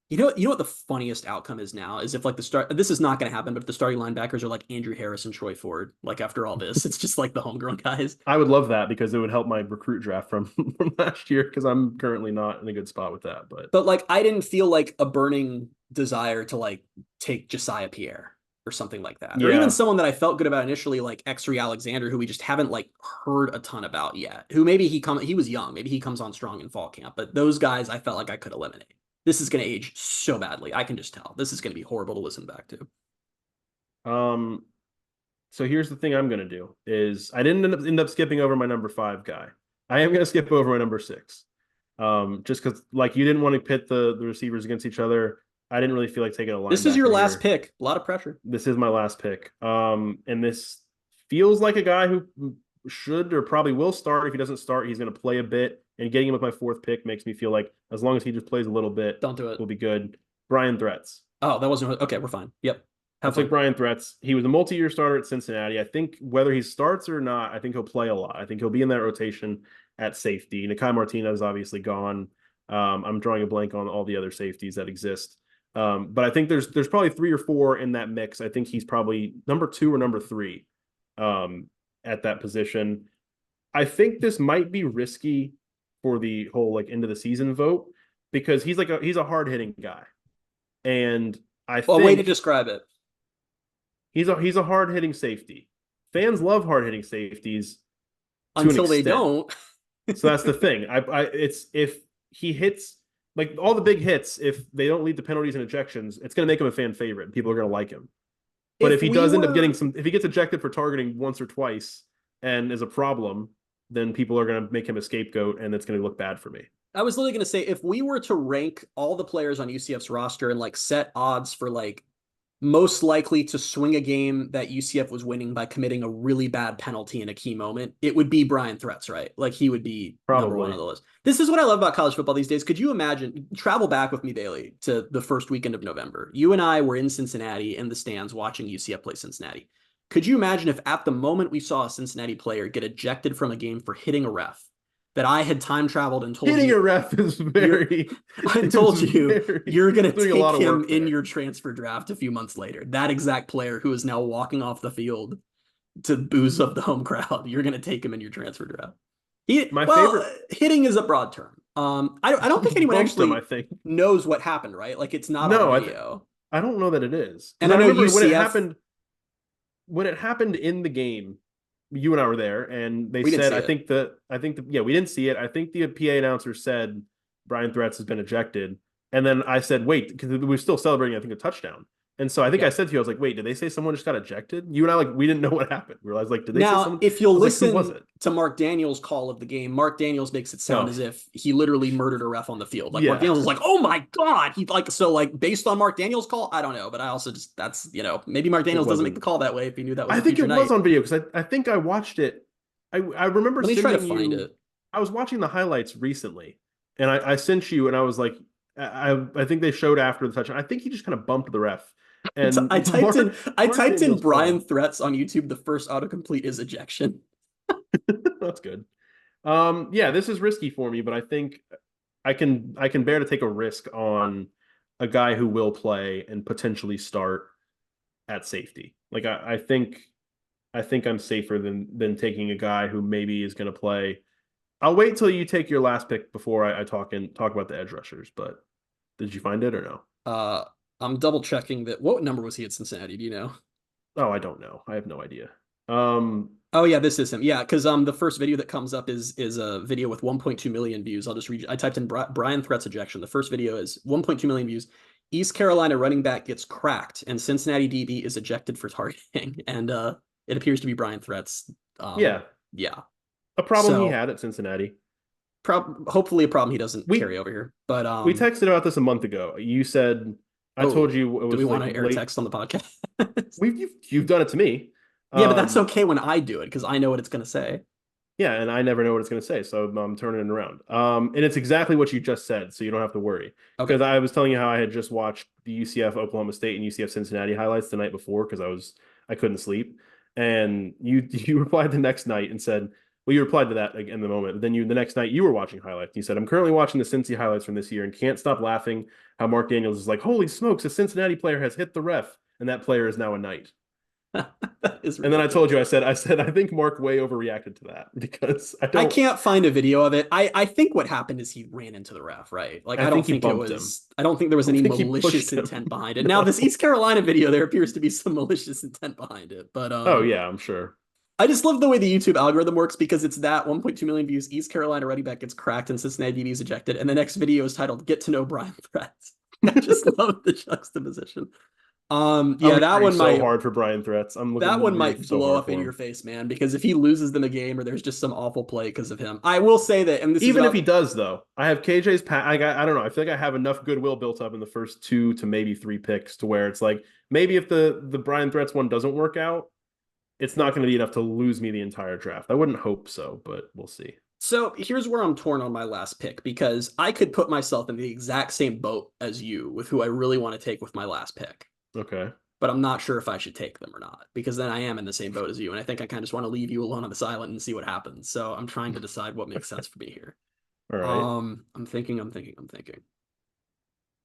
you know what the funniest outcome is now is if like this is not going to happen, but if the starting linebackers are like Andrew Harris and Troy Ford, like after all this, it's just like the homegrown guys. I would love that because it would help my recruit draft from from last year because I'm currently not in a good spot with that. But like I didn't feel like a burning desire to like take Josiah Pierre or something like that, or even someone that I felt good about initially, like Exree Alexander, who we just haven't like heard a ton about yet. Who maybe he was young, maybe he comes on strong in fall camp, but those guys I felt like I could eliminate. This is going to age so badly. I can just tell. This is going to be horrible to listen back to. So here's the thing I'm going to do is I didn't end up skipping over my number 5 guy. I am going to skip over my number 6. Just because like you didn't want to pit the receivers against each other. I didn't really feel like taking a line. This is your last pick. A lot of pressure. This is my last pick. And this feels like a guy who should or probably will start. If he doesn't start, he's going to play a bit. And getting him with my 4th pick makes me feel like as long as he just plays a little bit, don't do it. We'll be good. Brian Threats. Oh, that wasn't okay. We're fine. Yep. That's like Brian Threats. He was a multi-year starter at Cincinnati. I think whether he starts or not, I think he'll play a lot. I think he'll be in that rotation at safety. Nakai Martinez is obviously gone. I'm drawing a blank on all the other safeties that exist. But I think there's probably 3 or 4 in that mix. I think he's probably number 2 or number 3 at that position. I think this might be risky for the whole like end of the season vote because he's a hard hitting guy, and I think way to describe it. He's a hard hitting safety. Fans love hard hitting safeties until they don't. So that's the thing. It's if he hits like all the big hits, if they don't lead to penalties and ejections, it's going to make him a fan favorite. People are going to like him. But if he does end up getting if he gets ejected for targeting once or twice and is a problem, then people are going to make him a scapegoat, and it's going to look bad for me. I was literally going to say, if we were to rank all the players on UCF's roster and like set odds for like most likely to swing a game that UCF was winning by committing a really bad penalty in a key moment, it would be Brian Threats, right? Like he would be probably number 1 on the list. This is what I love about college football these days. Could you imagine, travel back with me, Bailey, to the first weekend of November. You and I were in Cincinnati in the stands watching UCF play Cincinnati. Could you imagine if at the moment we saw a Cincinnati player get ejected from a game for hitting a ref, that I had time traveled and told hitting a ref is very. I told you you're going to take him in your transfer draft a few months later. That exact player who is now walking off the field to booze up the home crowd. You're going to take him in your transfer draft. Favorite hitting is a broad term. I don't think anyone actually knows what happened. Right? Like it's not on video. I don't know that it is. And I know UCF, when it happened in the game. You and I were there, and they said, we didn't see it. I think the PA announcer said Brian Threats has been ejected. And then I said, wait, because we were still celebrating, I think, a touchdown. And so I think I said to you, I was like, wait, did they say someone just got ejected? You and I, we didn't know what happened. We realized, did they say someone? If you'll listen to Mark Daniels' call of the game, Mark Daniels makes it sound as if he literally murdered a ref on the field. Mark Daniels was like, oh my God. Based on Mark Daniels' call, I don't know. But I also just, maybe Mark Daniels doesn't make the call that way if he knew that was I think it was on video because I think I watched it. I remember Let me try to find it. I was watching the highlights recently, and I sent you, and I was like, I think they showed after the touchdown. I think he just kind of bumped the ref. And I typed in Brian Threats on YouTube. The first autocomplete is ejection. That's good. This is risky for me, but I think I can bear to take a risk on a guy who will play and potentially start at safety. Like I think I'm safer than taking a guy who maybe is going to play. I'll wait till you take your last pick before I talk about the edge rushers. But did you find it or no? I'm double checking that. What number was he at Cincinnati? Do you know? Oh, I don't know. I have no idea. Oh yeah, this is him. Yeah, because the first video that comes up is a video with 1.2 million views. I'll just read. I typed in Brian Threats ejection. The first video is 1.2 million views. East Carolina running back gets cracked, and Cincinnati DB is ejected for targeting. And it appears to be Brian Threats. Yeah. A problem he had at Cincinnati. Hopefully a problem he doesn't carry over here. But we texted about this a month ago. You said I told you it was. Do we want to air text on the podcast? You've done it to me. Yeah, but that's okay when I do it because I know what it's going to say. Yeah, and I never know what it's going to say, so I'm turning it around. And it's exactly what you just said, so you don't have to worry. Okay. Because I was telling you how I had just watched the UCF Oklahoma State and UCF Cincinnati highlights the night before because I couldn't sleep, and you replied the next night and said, well, you replied to that like, in the moment. But then the next night you were watching highlights. You said, I'm currently watching the Cincy highlights from this year and can't stop laughing how Mark Daniels is like, holy smokes, a Cincinnati player has hit the ref, and that player is now a Knight. And then I told you, I said, I think Mark way overreacted to that because I can't find a video of it. I think what happened is he ran into the ref, right? Like I don't think it was. I don't think there was any malicious intent behind it. Now this East Carolina video, there appears to be some malicious intent behind it. But oh yeah, I'm sure. I just love the way the YouTube algorithm works because it's that 1.2 million views. East Carolina running back gets cracked and Cincinnati DB is ejected, and the next video is titled "Get to Know Brian Threats." I just love the juxtaposition. Yeah, that one might hard for Brian Threats. That one might blow up in your face, man, because if he loses them a game or there's just some awful play because of him, I will say that. And this even if he does, though, I have KJ's. I don't know. I feel like I have enough goodwill built up in the first 2 to maybe 3 picks to where it's like maybe if the Brian Threats one doesn't work out, it's not going to be enough to lose me the entire draft. I wouldn't hope so, but we'll see. So here's where I'm torn on my last pick because I could put myself in the exact same boat as you with who I really want to take with my last pick. Okay. But I'm not sure if I should take them or not because then I am in the same boat as you. And I think I kind of just want to leave you alone on this island and see what happens. So I'm trying to decide what makes sense for me here. All right. I'm thinking.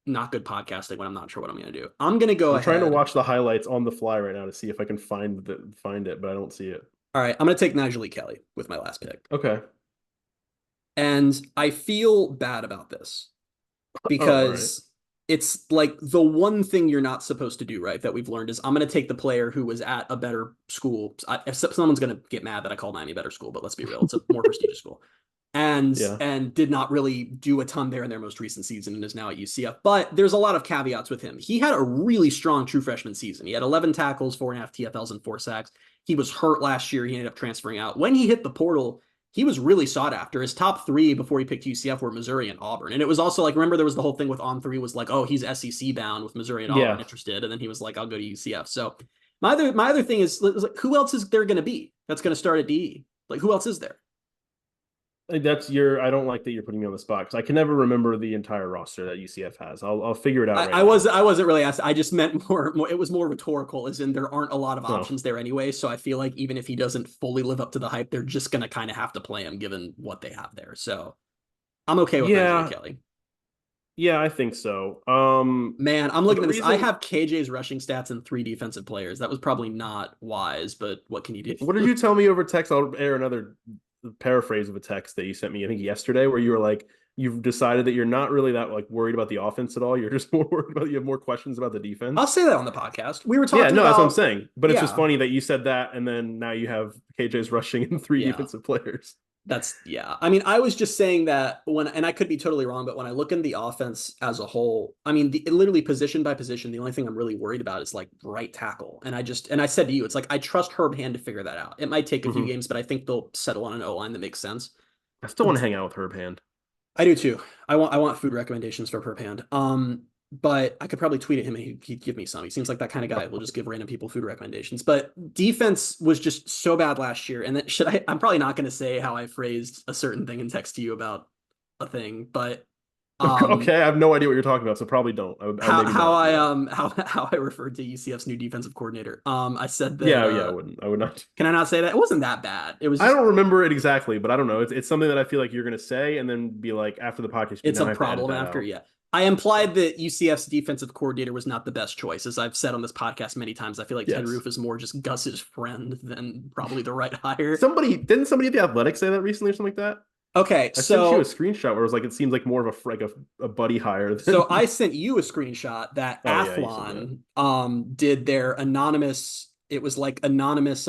Not good podcasting when I'm not sure what I'm going to do. I'm going to go I'm trying to watch the highlights on the fly right now to see if I can find it, but I don't see it. All right. I'm going to take Najee Kelly with my last pick. Okay. And I feel bad about this because it's like the one thing you're not supposed to do, right? That we've learned is I'm going to take the player who was at a better school. Someone's going to get mad that I called Miami a better school, but let's be real. It's a more prestigious school. And did not really do a ton there in their most recent season and is now at UCF. But there's a lot of caveats with him. He had a really strong true freshman season. He had 11 tackles, 4.5 TFLs, and 4 sacks. He was hurt last year. He ended up transferring out. When he hit the portal, he was really sought after. His top 3 before he picked UCF were Missouri and Auburn. And it was also like, remember, there was the whole thing with On3 was like, oh, he's SEC bound with Missouri and Auburn interested. And then he was like, I'll go to UCF. So my other thing is like, who else is there going to be that's going to start at DE? Like, who else is there? I don't like that you're putting me on the spot because I can never remember the entire roster that UCF has. I'll figure it out. I wasn't really asked. I just meant more. It was more rhetorical, as in there aren't a lot of options there anyway. So I feel like even if he doesn't fully live up to the hype, they're just gonna kind of have to play him given what they have there. So I'm okay with KJ Kelly. Yeah, I think so. Man, I'm looking at this. I have KJ's rushing stats and 3 defensive players. That was probably not wise, but what can you do? What did you tell me over text? I'll air another paraphrase of a text that you sent me, I think yesterday, where you were like, you've decided that you're not really that like worried about the offense at all. You're just more worried about, you have more questions about the defense. I'll say that on the podcast. We were talking about, that's what I'm saying. But it's just funny that you said that, and then now you have KJ's rushing and 3 defensive players. I mean, I was just saying that and I could be totally wrong, but when I look in the offense as a whole, I mean, literally position by position, the only thing I'm really worried about is like right tackle. And I said to you, it's like, I trust Herb Hand to figure that out. It might take a few games, but I think they'll settle on an O-line that makes sense. I still want to hang out with Herb Hand. I do too. I want food recommendations for Herb Hand. But I could probably tweet at him and he'd give me some. He seems like that kind of guy. We'll just give random people food recommendations. But defense was just so bad last year. And that I'm probably not going to say how I phrased a certain thing in text to you about a thing, but okay, I have no idea what you're talking about, so probably don't. How I referred to UCF's new defensive coordinator. I said that. I would not. Can I not say that? It wasn't that bad. It was. I don't remember it exactly, but I don't know. It's something that I feel like you're going to say and then be like after the podcast. It's a problem after. Yeah. I implied that UCF's defensive coordinator was not the best choice. As I've said on this podcast many times, I feel like Ted Roof is more just Gus's friend than probably the right hire. Didn't somebody at the Athletic say that recently or something like that? Okay, I sent you a screenshot where it was like, it seems like more of a buddy hire. So I sent you a screenshot that Athlon did their anonymous. It was like anonymous.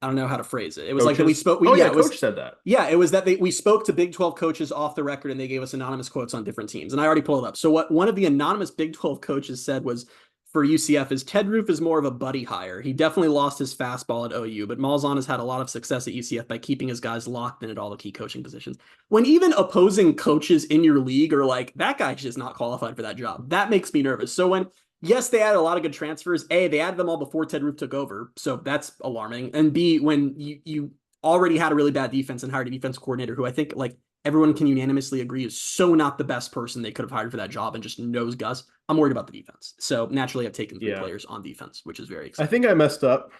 I don't know how to phrase it. It was coaches? Like that we spoke. Coach said that. Yeah, it was that we spoke to Big 12 coaches off the record and they gave us anonymous quotes on different teams. And I already pulled it up. So what one of the anonymous Big 12 coaches said was, for UCF is Ted Roof is more of a buddy hire. He definitely lost his fastball at OU, but Malzahn has had a lot of success at UCF by keeping his guys locked in at all the key coaching positions. When even opposing coaches in your league are like, that guy's just not qualified for that job, that makes me nervous. So when, yes, they had a lot of good transfers. A, they added them all before Ted Roof took over, so that's alarming. And B, when you already had a really bad defense and hired a defense coordinator who I think like everyone can unanimously agree is so not the best person they could have hired for that job and just knows Gus. I'm worried about the defense. So naturally I've taken 3 players on defense, which is very exciting. I think I messed up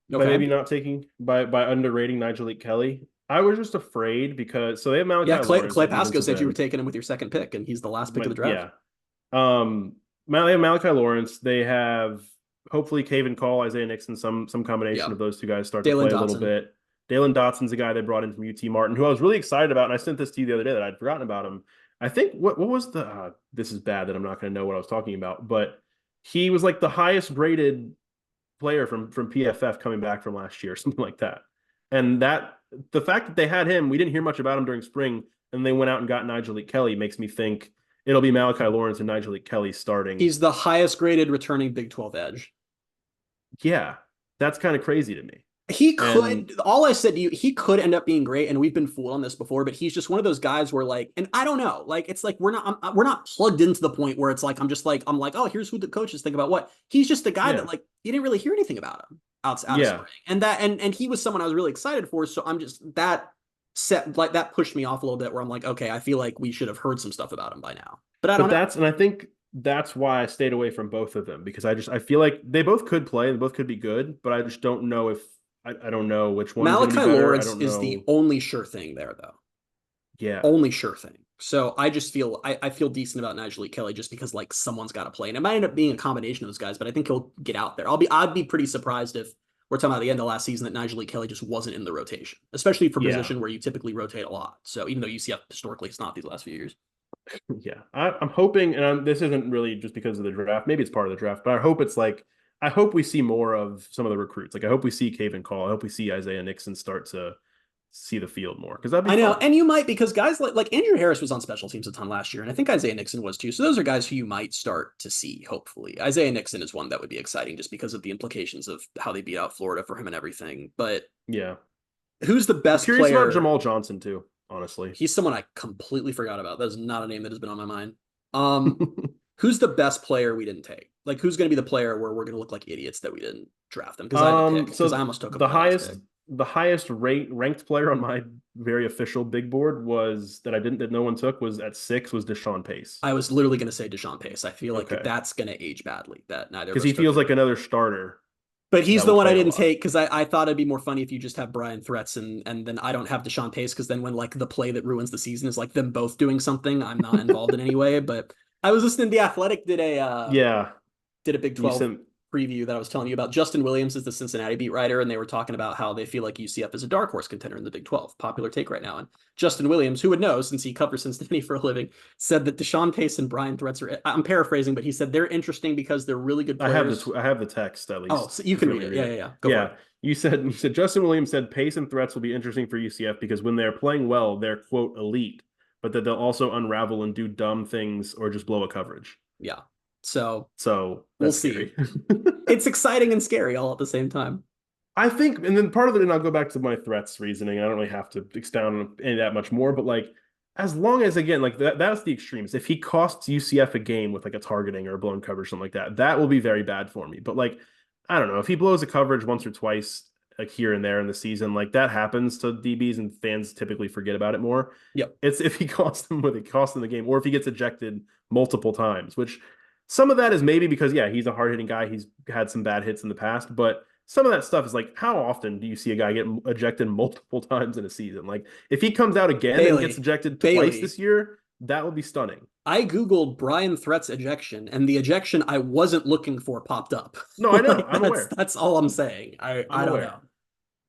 by maybe not taking by underrating Nigel Kelly. I was just afraid because they have Malachi Lawrence. Clay Pasco said you were taking him with your second pick, and he's the last pick of the draft. Yeah. They have Malachi Lawrence. They have hopefully Caven Call, Isaiah Nixon, some combination of those 2 guys start to play a little bit. Dalen Dotson's a guy they brought in from UT Martin, who I was really excited about, and I sent this to you the other day that I'd forgotten about him. I think what was the this is bad that I'm not going to know what I was talking about, but he was like the highest graded player from PFF coming back from last year, something like that. And the fact that they had him, we didn't hear much about him during spring, and they went out and got Nigel Kelly makes me think it'll be Malachi Lawrence and Nigel Kelly starting. He's the highest graded returning Big 12 edge. Yeah, that's kind of crazy to me. He could, all I said to you, he could end up being great, and we've been fooled on this before, but he's just one of those guys where like, and I don't know, like, it's like, we're not plugged into the point where it's like, I'm like, oh, here's who the coaches think about what. He's just the guy that like, you didn't really hear anything about him out of spring. And he was someone I was really excited for. So I'm just, that pushed me off a little bit where I'm like, okay, I feel like we should have heard some stuff about him by now, but I don't know. And I think that's why I stayed away from both of them, because I feel like they both could play, they both could be good, but I just don't know if, I don't know which one. Malachi Lawrence is the only sure thing there, though. Yeah. Only sure thing. So I just feel, I feel decent about Nigel Kelly just because like someone's got to play. And it might end up being a combination of those guys, but I think he'll get out there. I'd be pretty surprised if we're talking about the end of last season that Nigel Kelly just wasn't in the rotation, especially for a position where you typically rotate a lot. So even though UCF historically it's not these last few years. Yeah. I'm hoping, and this isn't really just because of the draft. Maybe it's part of the draft, but I hope we see more of some of the recruits. Like I hope we see Caven Call. I hope we see Isaiah Nixon start to see the field more, because that'd be fun. And you might, because guys like Andrew Harris was on special teams a ton last year, and I think Isaiah Nixon was too. So those are guys who you might start to see. Hopefully, Isaiah Nixon is one that would be exciting just because of the implications of how they beat out Florida for him and everything. But yeah, who's the best player? Curious about Jamal Johnson too. Honestly, he's someone I completely forgot about. That is not a name that has been on my mind. Who's the best player we didn't take? Like, who's going to be the player where we're going to look like idiots that we didn't draft them? Because I almost took him. The highest ranked player on my very official big board was that no one took was at 6 was Deshaun Pace. I was literally going to say Deshaun Pace. I feel like that's going to age badly. That neither, because he feels like another starter. But he's the one I didn't take because I thought it'd be more funny if you just have Brian Threats and then I don't have Deshaun Pace, because then when like the play that ruins the season is like them both doing something, I'm not involved in any way. But I was listening to The Athletic did a Big 12 preview that I was telling you about. Justin Williams is the Cincinnati beat writer, and they were talking about how they feel like UCF is a dark horse contender in the Big 12. Popular take right now. And Justin Williams, who would know since he covers Cincinnati for a living, said that Deshaun Pace and Brian Threats are, I'm paraphrasing, but he said they're interesting because they're really good players. I have the text at least. Oh, so you can read it. Yeah. Go for it. You said Justin Williams said Pace and Threats will be interesting for UCF because when they're playing well, they're quote elite, but that they'll also unravel and do dumb things or just blow a coverage. Yeah. So we'll see. It's exciting and scary all at the same time. I think, and then part of it, and I'll go back to my Threats reasoning. I don't really have to expound on any that much more, but like, as long as, again, like that's the extremes. If he costs UCF a game with like a targeting or a blown coverage, something like that, that will be very bad for me. But like, I don't know, if he blows a coverage once or twice, like here and there in the season, like that happens to DBs and fans typically forget about it more. Yep. It's if he costs them the game, or if he gets ejected multiple times, which some of that is maybe because, he's a hard-hitting guy. He's had some bad hits in the past, but some of that stuff is like, how often do you see a guy get ejected multiple times in a season? Like, if he comes out again and gets ejected twice this year, that will be stunning. I Googled Brian Threats ejection, and the ejection I wasn't looking for popped up. No, I know. Like, I'm aware. That's all I'm saying. I don't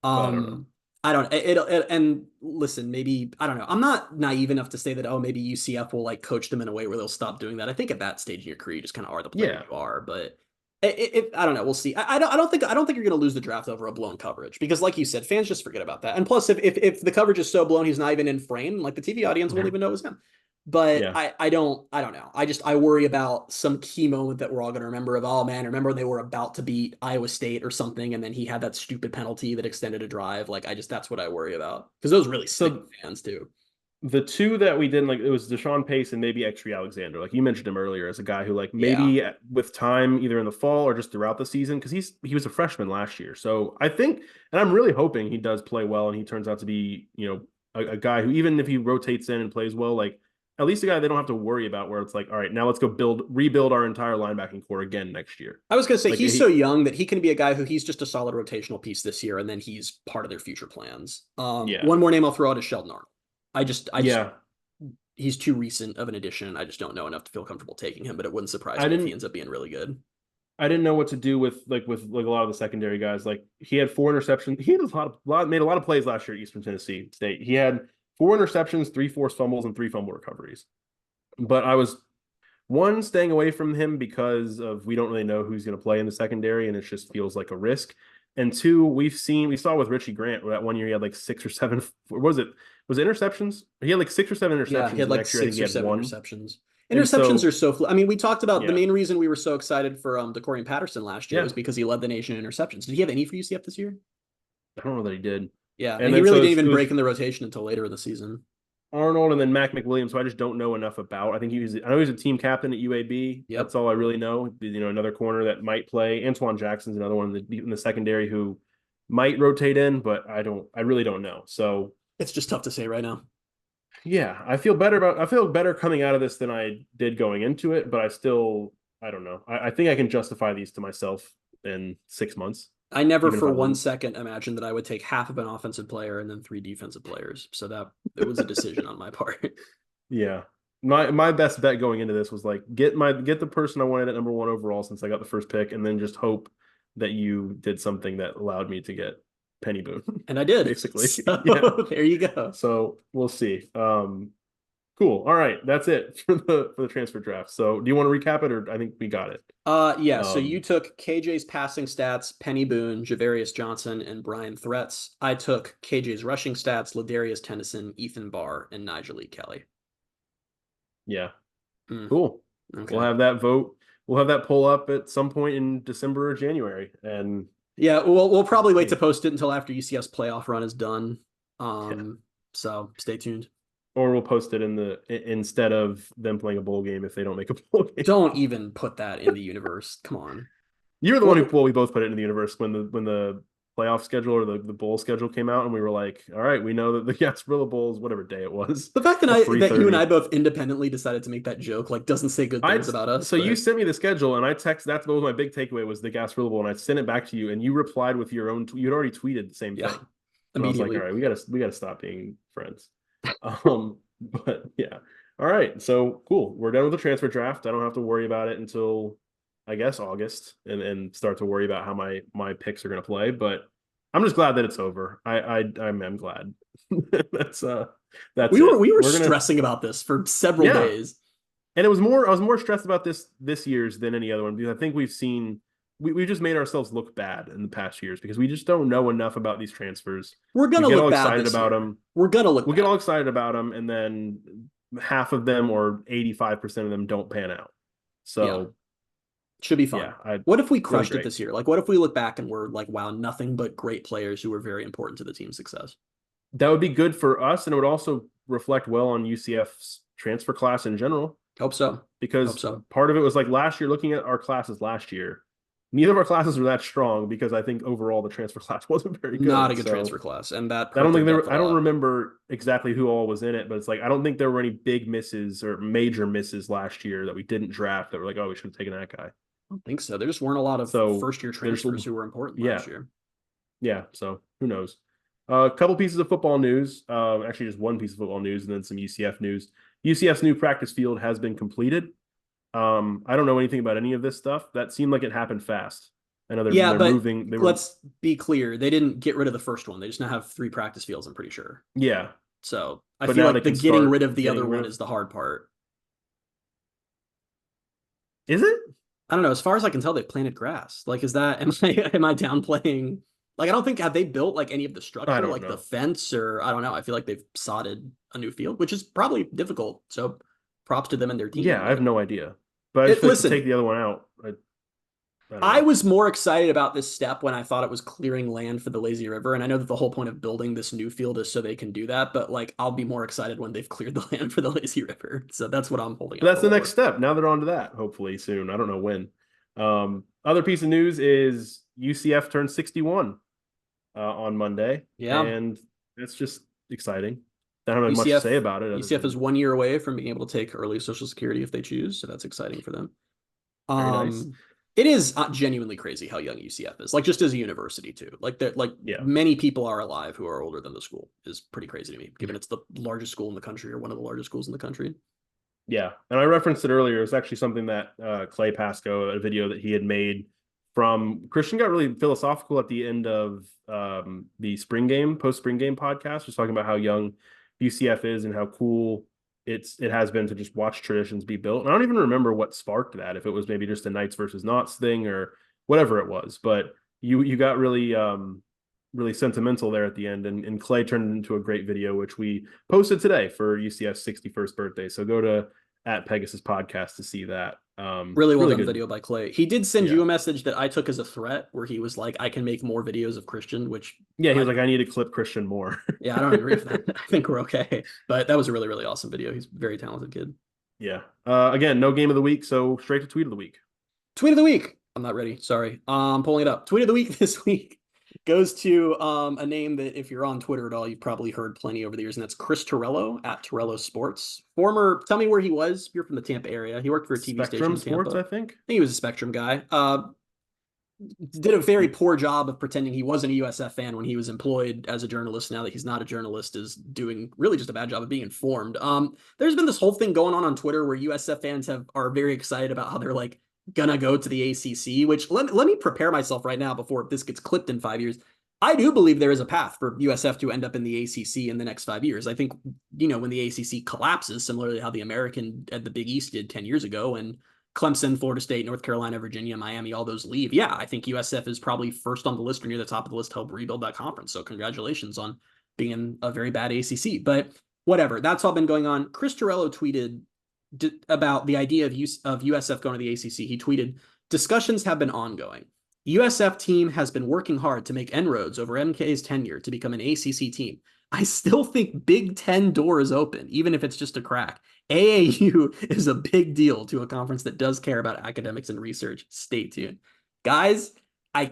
know. I don't and listen, maybe, I don't know. I'm not naive enough to say that, maybe UCF will like coach them in a way where they'll stop doing that. I think at that stage in your career, you just kind of are the player you are, but I don't know. We'll see. I don't think you're going to lose the draft over a blown coverage, because like you said, fans just forget about that. And plus if the coverage is so blown, he's not even in frame, like the TV audience won't even know it was him. But I don't know. I worry about some key moment that we're all going to remember of, oh man, remember they were about to beat Iowa State or something, and then he had that stupid penalty that extended a drive. Like that's what I worry about, because those really stink fans too. The two that we didn't like, it was Deshaun Pace and maybe Extree Alexander. Like you mentioned him earlier as a guy who like Yeah. maybe with time either in the fall or just throughout the season because he was a freshman last year. So I think, and I'm really hoping he does play well and he turns out to be a guy who even if he rotates in and plays well, like at least a guy they don't have to worry about where it's like, all right, now let's go rebuild our entire linebacking core again next year. I was going to say Like he's so young that he can be a guy who he's just a solid rotational piece this year, and then he's part of their future plans. Yeah. One more name I'll throw out is Sheldon Arnold. I just Yeah. he's too recent of an addition. I just don't know enough to feel comfortable taking him, but it wouldn't surprise me if he ends up being really good. I didn't know what to do with a lot of the secondary guys. Like he had 4 interceptions. He had made a lot of plays last year at Eastern Tennessee State. He had 4 interceptions, 3 forced fumbles, and 3 fumble recoveries. But I was staying away from him because of we don't really know who's going to play in the secondary, and it just feels like a risk. And two, we saw with Richie Grant that one year he had like 6 or 7. Was it interceptions? He had like 6 or 7 interceptions. Yeah, he had like next year, 6 or 7 interceptions. Interceptions are so I mean, we talked about the main reason we were so excited for DeCorian Patterson last year was because he led the nation in interceptions. Did he have any for UCF this year? I don't know that he did. Yeah, and he really didn't even break in the rotation until later in the season. Arnold and then Mac McWilliams, who I just don't know enough about. I know he's a team captain at UAB. Yep. That's all I really know. Another corner that might play. Antoine Jackson's another one in the secondary who might rotate in, but I really don't know. So it's just tough to say right now. Yeah, I feel better coming out of this than I did going into it, but I don't know. I think I can justify these to myself in 6 months. I never for 1 second imagined that I would take half of an offensive player and then 3 defensive players. So that it was a decision on my part. Yeah. My best bet going into this was like get the person I wanted at number 1 overall since I got the first pick, and then just hope that you did something that allowed me to get Penny Boone. And I did, basically. So, yeah. There you go. So we'll see. Cool. All right, that's it for the transfer draft. So do you want to recap it, or I think we got it? Yeah. So you took KJ's passing stats, Penny Boone, Javarius Johnson, and Brian Threats. I took KJ's rushing stats, Ladarius Tennyson, Ethan Barr, and Nigel Lee Kelly. Yeah. Cool. Okay. We'll have that vote. We'll have that poll up at some point in December or January, and yeah, we'll probably wait to post it until after UCF's playoff run is done. So stay tuned. Or we'll post it instead of them playing a bowl game if they don't make a bowl game. Don't even put that in the universe. Come on. You were the one who we both put it in the universe when the playoff schedule or the bowl schedule came out, and we were like, all right, we know that the Gasparilla Bowl is whatever day it was. The fact that you and I both independently decided to make that joke doesn't say good things about us. So you sent me the schedule, and that's what was my big takeaway was the Gasparilla Bowl, and I sent it back to you, and you replied with your own. You'd already tweeted the same thing. And I was like, all right, we gotta stop being friends. But yeah, all right, so cool. We're done with the transfer draft. I don't have to worry about it until I guess August, and start to worry about how my picks are gonna play. But I'm just glad that it's over. I'm glad. that's we were stressing about this for several days, and I was more stressed about this year's than any other one because I think we just made ourselves look bad in the past years because we just don't know enough about these transfers. We're gonna get look all bad excited about them. We'll get all excited about them, and then half of them or 85% of them don't pan out. So should be fun. What if we crushed it this year? Like, what if we look back and we're like, wow, nothing but great players who were very important to the team's success? That would be good for us, and it would also reflect well on UCF's transfer class in general. Hope so. Because part of it was like last year, looking at our classes last year, neither of our classes were that strong because I think overall the transfer class wasn't very good. Not a good transfer class, and that I don't remember exactly who all was in it, but it's like I don't think there were any big misses or major misses last year that we didn't draft that were like, oh, we should have taken that guy. I don't think so. There just weren't a lot of first-year transfers who were important last year. Yeah, so who knows? A couple pieces of football news. Actually, just one piece of football news, and then some UCF news. UCF's new practice field has been completed. I don't know anything about any of this stuff. That seemed like it happened fast. I know they're moving. Let's be clear. They didn't get rid of the first one. They just now have 3 practice fields, I'm pretty sure. Yeah. So I feel like the getting rid of the other one is the hard part. Is it? I don't know. As far as I can tell, they planted grass. Like, am I downplaying? Like, I don't think have they built like any of the structure, like the fence, or I don't know. I feel like they've sodded a new field, which is probably difficult. So props to them and their team. Yeah, I have no idea. But I just to take the other one out. I was more excited about this step when I thought it was clearing land for the lazy river. And I know that the whole point of building this new field is so they can do that. But like, I'll be more excited when they've cleared the land for the lazy river. So that's what I'm holding But out. that's the next step. Now they're on to that, hopefully soon. I don't know when. Other piece of news is UCF turned 61 on Monday. Yeah. And it's just exciting. I don't have much to say about it. UCF is 1 year away from being able to take early Social Security if they choose. So that's exciting for them. Very nice. It is genuinely crazy how young UCF is, like just as a university too. Like many people are alive who are older than the school is pretty crazy to me, given it's the largest school in the country or one of the largest schools in the country. Yeah, and I referenced it earlier. It's actually something that Clay Pascoe, a video that he had made from Christian, got really philosophical at the end of the post spring game podcast, just talking about how young UCF is and how cool it has been to just watch traditions be built. And I don't even remember what sparked that, if it was maybe just a Knights versus Knots thing or whatever it was. But you got really really sentimental there at the end, and Clay turned it into a great video, which we posted today for UCF's 61st birthday. So go to @Pegasus Podcast to see that. Really well done video by Clay. He did send you a message that I took as a threat, where he was like, I can make more videos of Christian, which he was like, I need to clip Christian more. Yeah, I don't agree with that. I think we're okay. But that was a really, really awesome video. He's a very talented kid. Yeah. Again, no game of the week, so straight to tweet of the week. Tweet of the week. I'm not ready. Sorry. I'm pulling it up. Tweet of the week this week goes to a name that if you're on Twitter at all, you've probably heard plenty over the years, and that's Chris Torello @Torello Sports. Tell me where he was. You're from the Tampa area. He worked for a TV station in Tampa. Sports, I think he was a Spectrum guy. Did a very poor job of pretending he wasn't a USF fan when he was employed as a journalist. Now that he's not a journalist, is doing really just a bad job of being informed. There's been this whole thing going on Twitter where USF fans are very excited about how they're like gonna go to the ACC, which let me prepare myself right now before this gets clipped in 5 years. I do believe there is a path for USF to end up in the ACC in the next 5 years. I think, when the ACC collapses, similarly to how the American at the Big East did 10 years ago, and Clemson, Florida State, North Carolina, Virginia, Miami, all those leave. Yeah, I think USF is probably first on the list or near the top of the list to help rebuild that conference. So congratulations on being in a very bad ACC. But whatever, that's all been going on. Chris Torello tweeted about the idea of USF going to the ACC. He tweeted, discussions have been ongoing. USF team has been working hard to make inroads over MK's tenure to become an ACC team. I still think Big Ten door is open, even if it's just a crack. AAU is a big deal to a conference that does care about academics and research. Stay tuned. Guys, I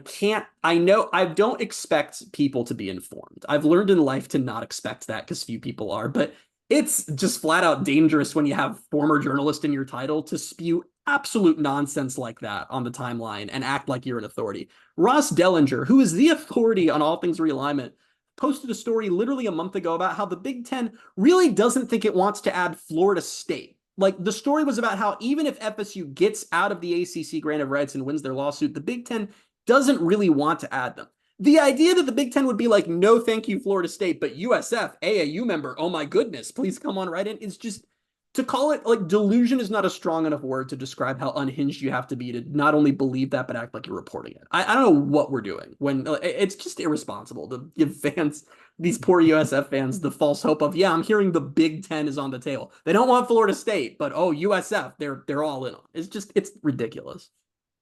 don't expect people to be informed. I've learned in life to not expect that because few people are, but it's just flat out dangerous when you have former journalist in your title to spew absolute nonsense like that on the timeline and act like you're an authority. Ross Dellinger, who is the authority on all things realignment, posted a story literally a month ago about how the Big Ten really doesn't think it wants to add Florida State. Like, the story was about how even if FSU gets out of the ACC grant of rights and wins their lawsuit, the Big Ten doesn't really want to add them. The idea that the Big Ten would be like, no, thank you, Florida State, but USF, AAU member, oh my goodness, please come on right in, is just, to call it, like, delusion is not a strong enough word to describe how unhinged you have to be to not only believe that, but act like you're reporting it. I don't know what we're doing when it's just irresponsible to give fans, these poor USF fans, the false hope of, yeah, I'm hearing the Big Ten is on the table. They don't want Florida State, but oh, USF, they're all in on it. It's ridiculous.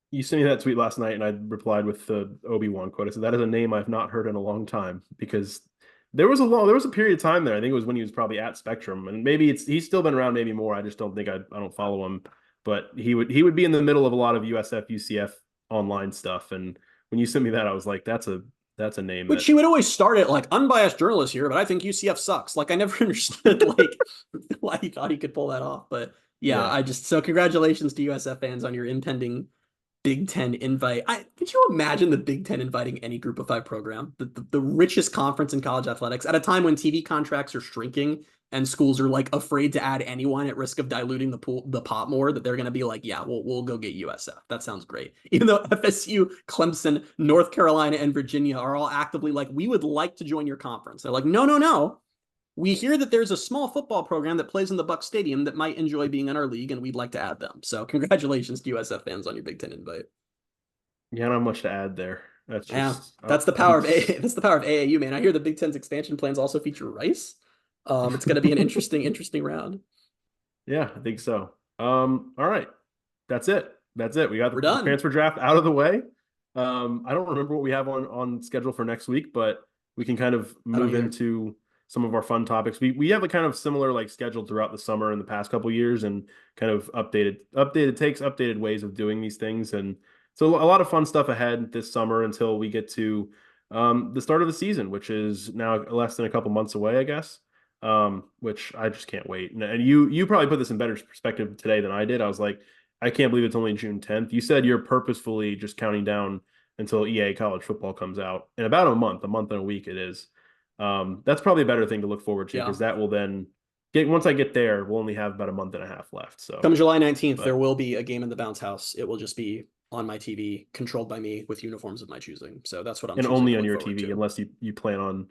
You sent me that tweet last night, and I replied with the Obi-Wan quote. I said, that is a name I've not heard in a long time, because there was a period of time there. I think it was when he was probably at Spectrum, and maybe he's still been around, maybe more. I just don't think I don't follow him, but he would be in the middle of a lot of USF, UCF online stuff. And when you sent me that, I was like, that's a name. Which he would always start it like, unbiased journalist here, but I think UCF sucks. Like, I never understood like why he thought he could pull that off. But yeah. So congratulations to USF fans on your impending Big Ten invite. Could you imagine the Big Ten inviting any Group of Five program, the richest conference in college athletics, at a time when TV contracts are shrinking and schools are like afraid to add anyone at risk of diluting the pot more, that they're going to be like, yeah, we'll go get USF. That sounds great. Even though FSU, Clemson, North Carolina, and Virginia are all actively like, we would like to join your conference. They're like, no. We hear that there's a small football program that plays in the Buck Stadium that might enjoy being in our league, and we'd like to add them. So congratulations to USF fans on your Big Ten invite. Yeah, not much to add there. That's the power of AAU, man. I hear the Big Ten's expansion plans also feature Rice. It's going to be an interesting round. Yeah, I think so. All right, that's it. that's it. We got We're the done. transfer draft out of the way. I don't remember what we have on schedule for next week, but we can kind of move into some of our fun topics. We have a kind of similar like schedule throughout the summer in the past couple years, and kind of updated takes, updated ways of doing these things. And so a lot of fun stuff ahead this summer until we get to the start of the season, which is now less than a couple months away, I guess. Which I just can't wait. And you probably put this in better perspective today than I did. I was like, I can't believe it's only June 10th. You said you're purposefully just counting down until EA college football comes out in about a month and a week it is. That's probably a better thing to look forward to, because that will then once I get there, we'll only have about a month and a half left. So come July 19th, there will be a game in the bounce house. It will just be on my TV, controlled by me with uniforms of my choosing. So that's what I'm and only on your TV, unless you plan on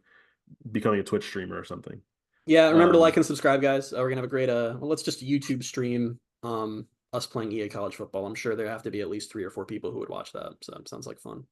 becoming a Twitch streamer or something. Yeah, remember to like and subscribe, guys. We're gonna have a great let's just YouTube stream us playing EA college football. I'm sure there have to be at least 3 or 4 people who would watch that. So it sounds like fun.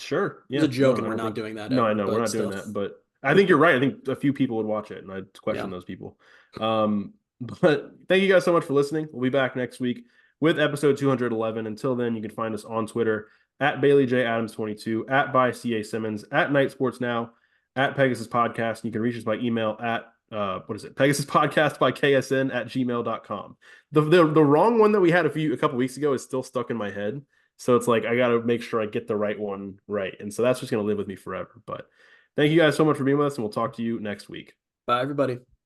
Sure. Yeah. It's a joke, and we're not doing that. No, I know we're not doing that, but I think you're right. I think a few people would watch it, and I'd question those people. But thank you guys so much for listening. We'll be back next week with episode 211. Until then, you can find us on Twitter at Bailey J Adams 22, at by CA Simmons, at Night Sports Now, at Pegasus Podcast. And you can reach us by email at Pegasus Podcast by ksn@gmail.com. The wrong one that we had a couple weeks ago is still stuck in my head. So it's like I got to make sure I get the right one right. And so that's just going to live with me forever. But thank you guys so much for being with us, and we'll talk to you next week. Bye, everybody.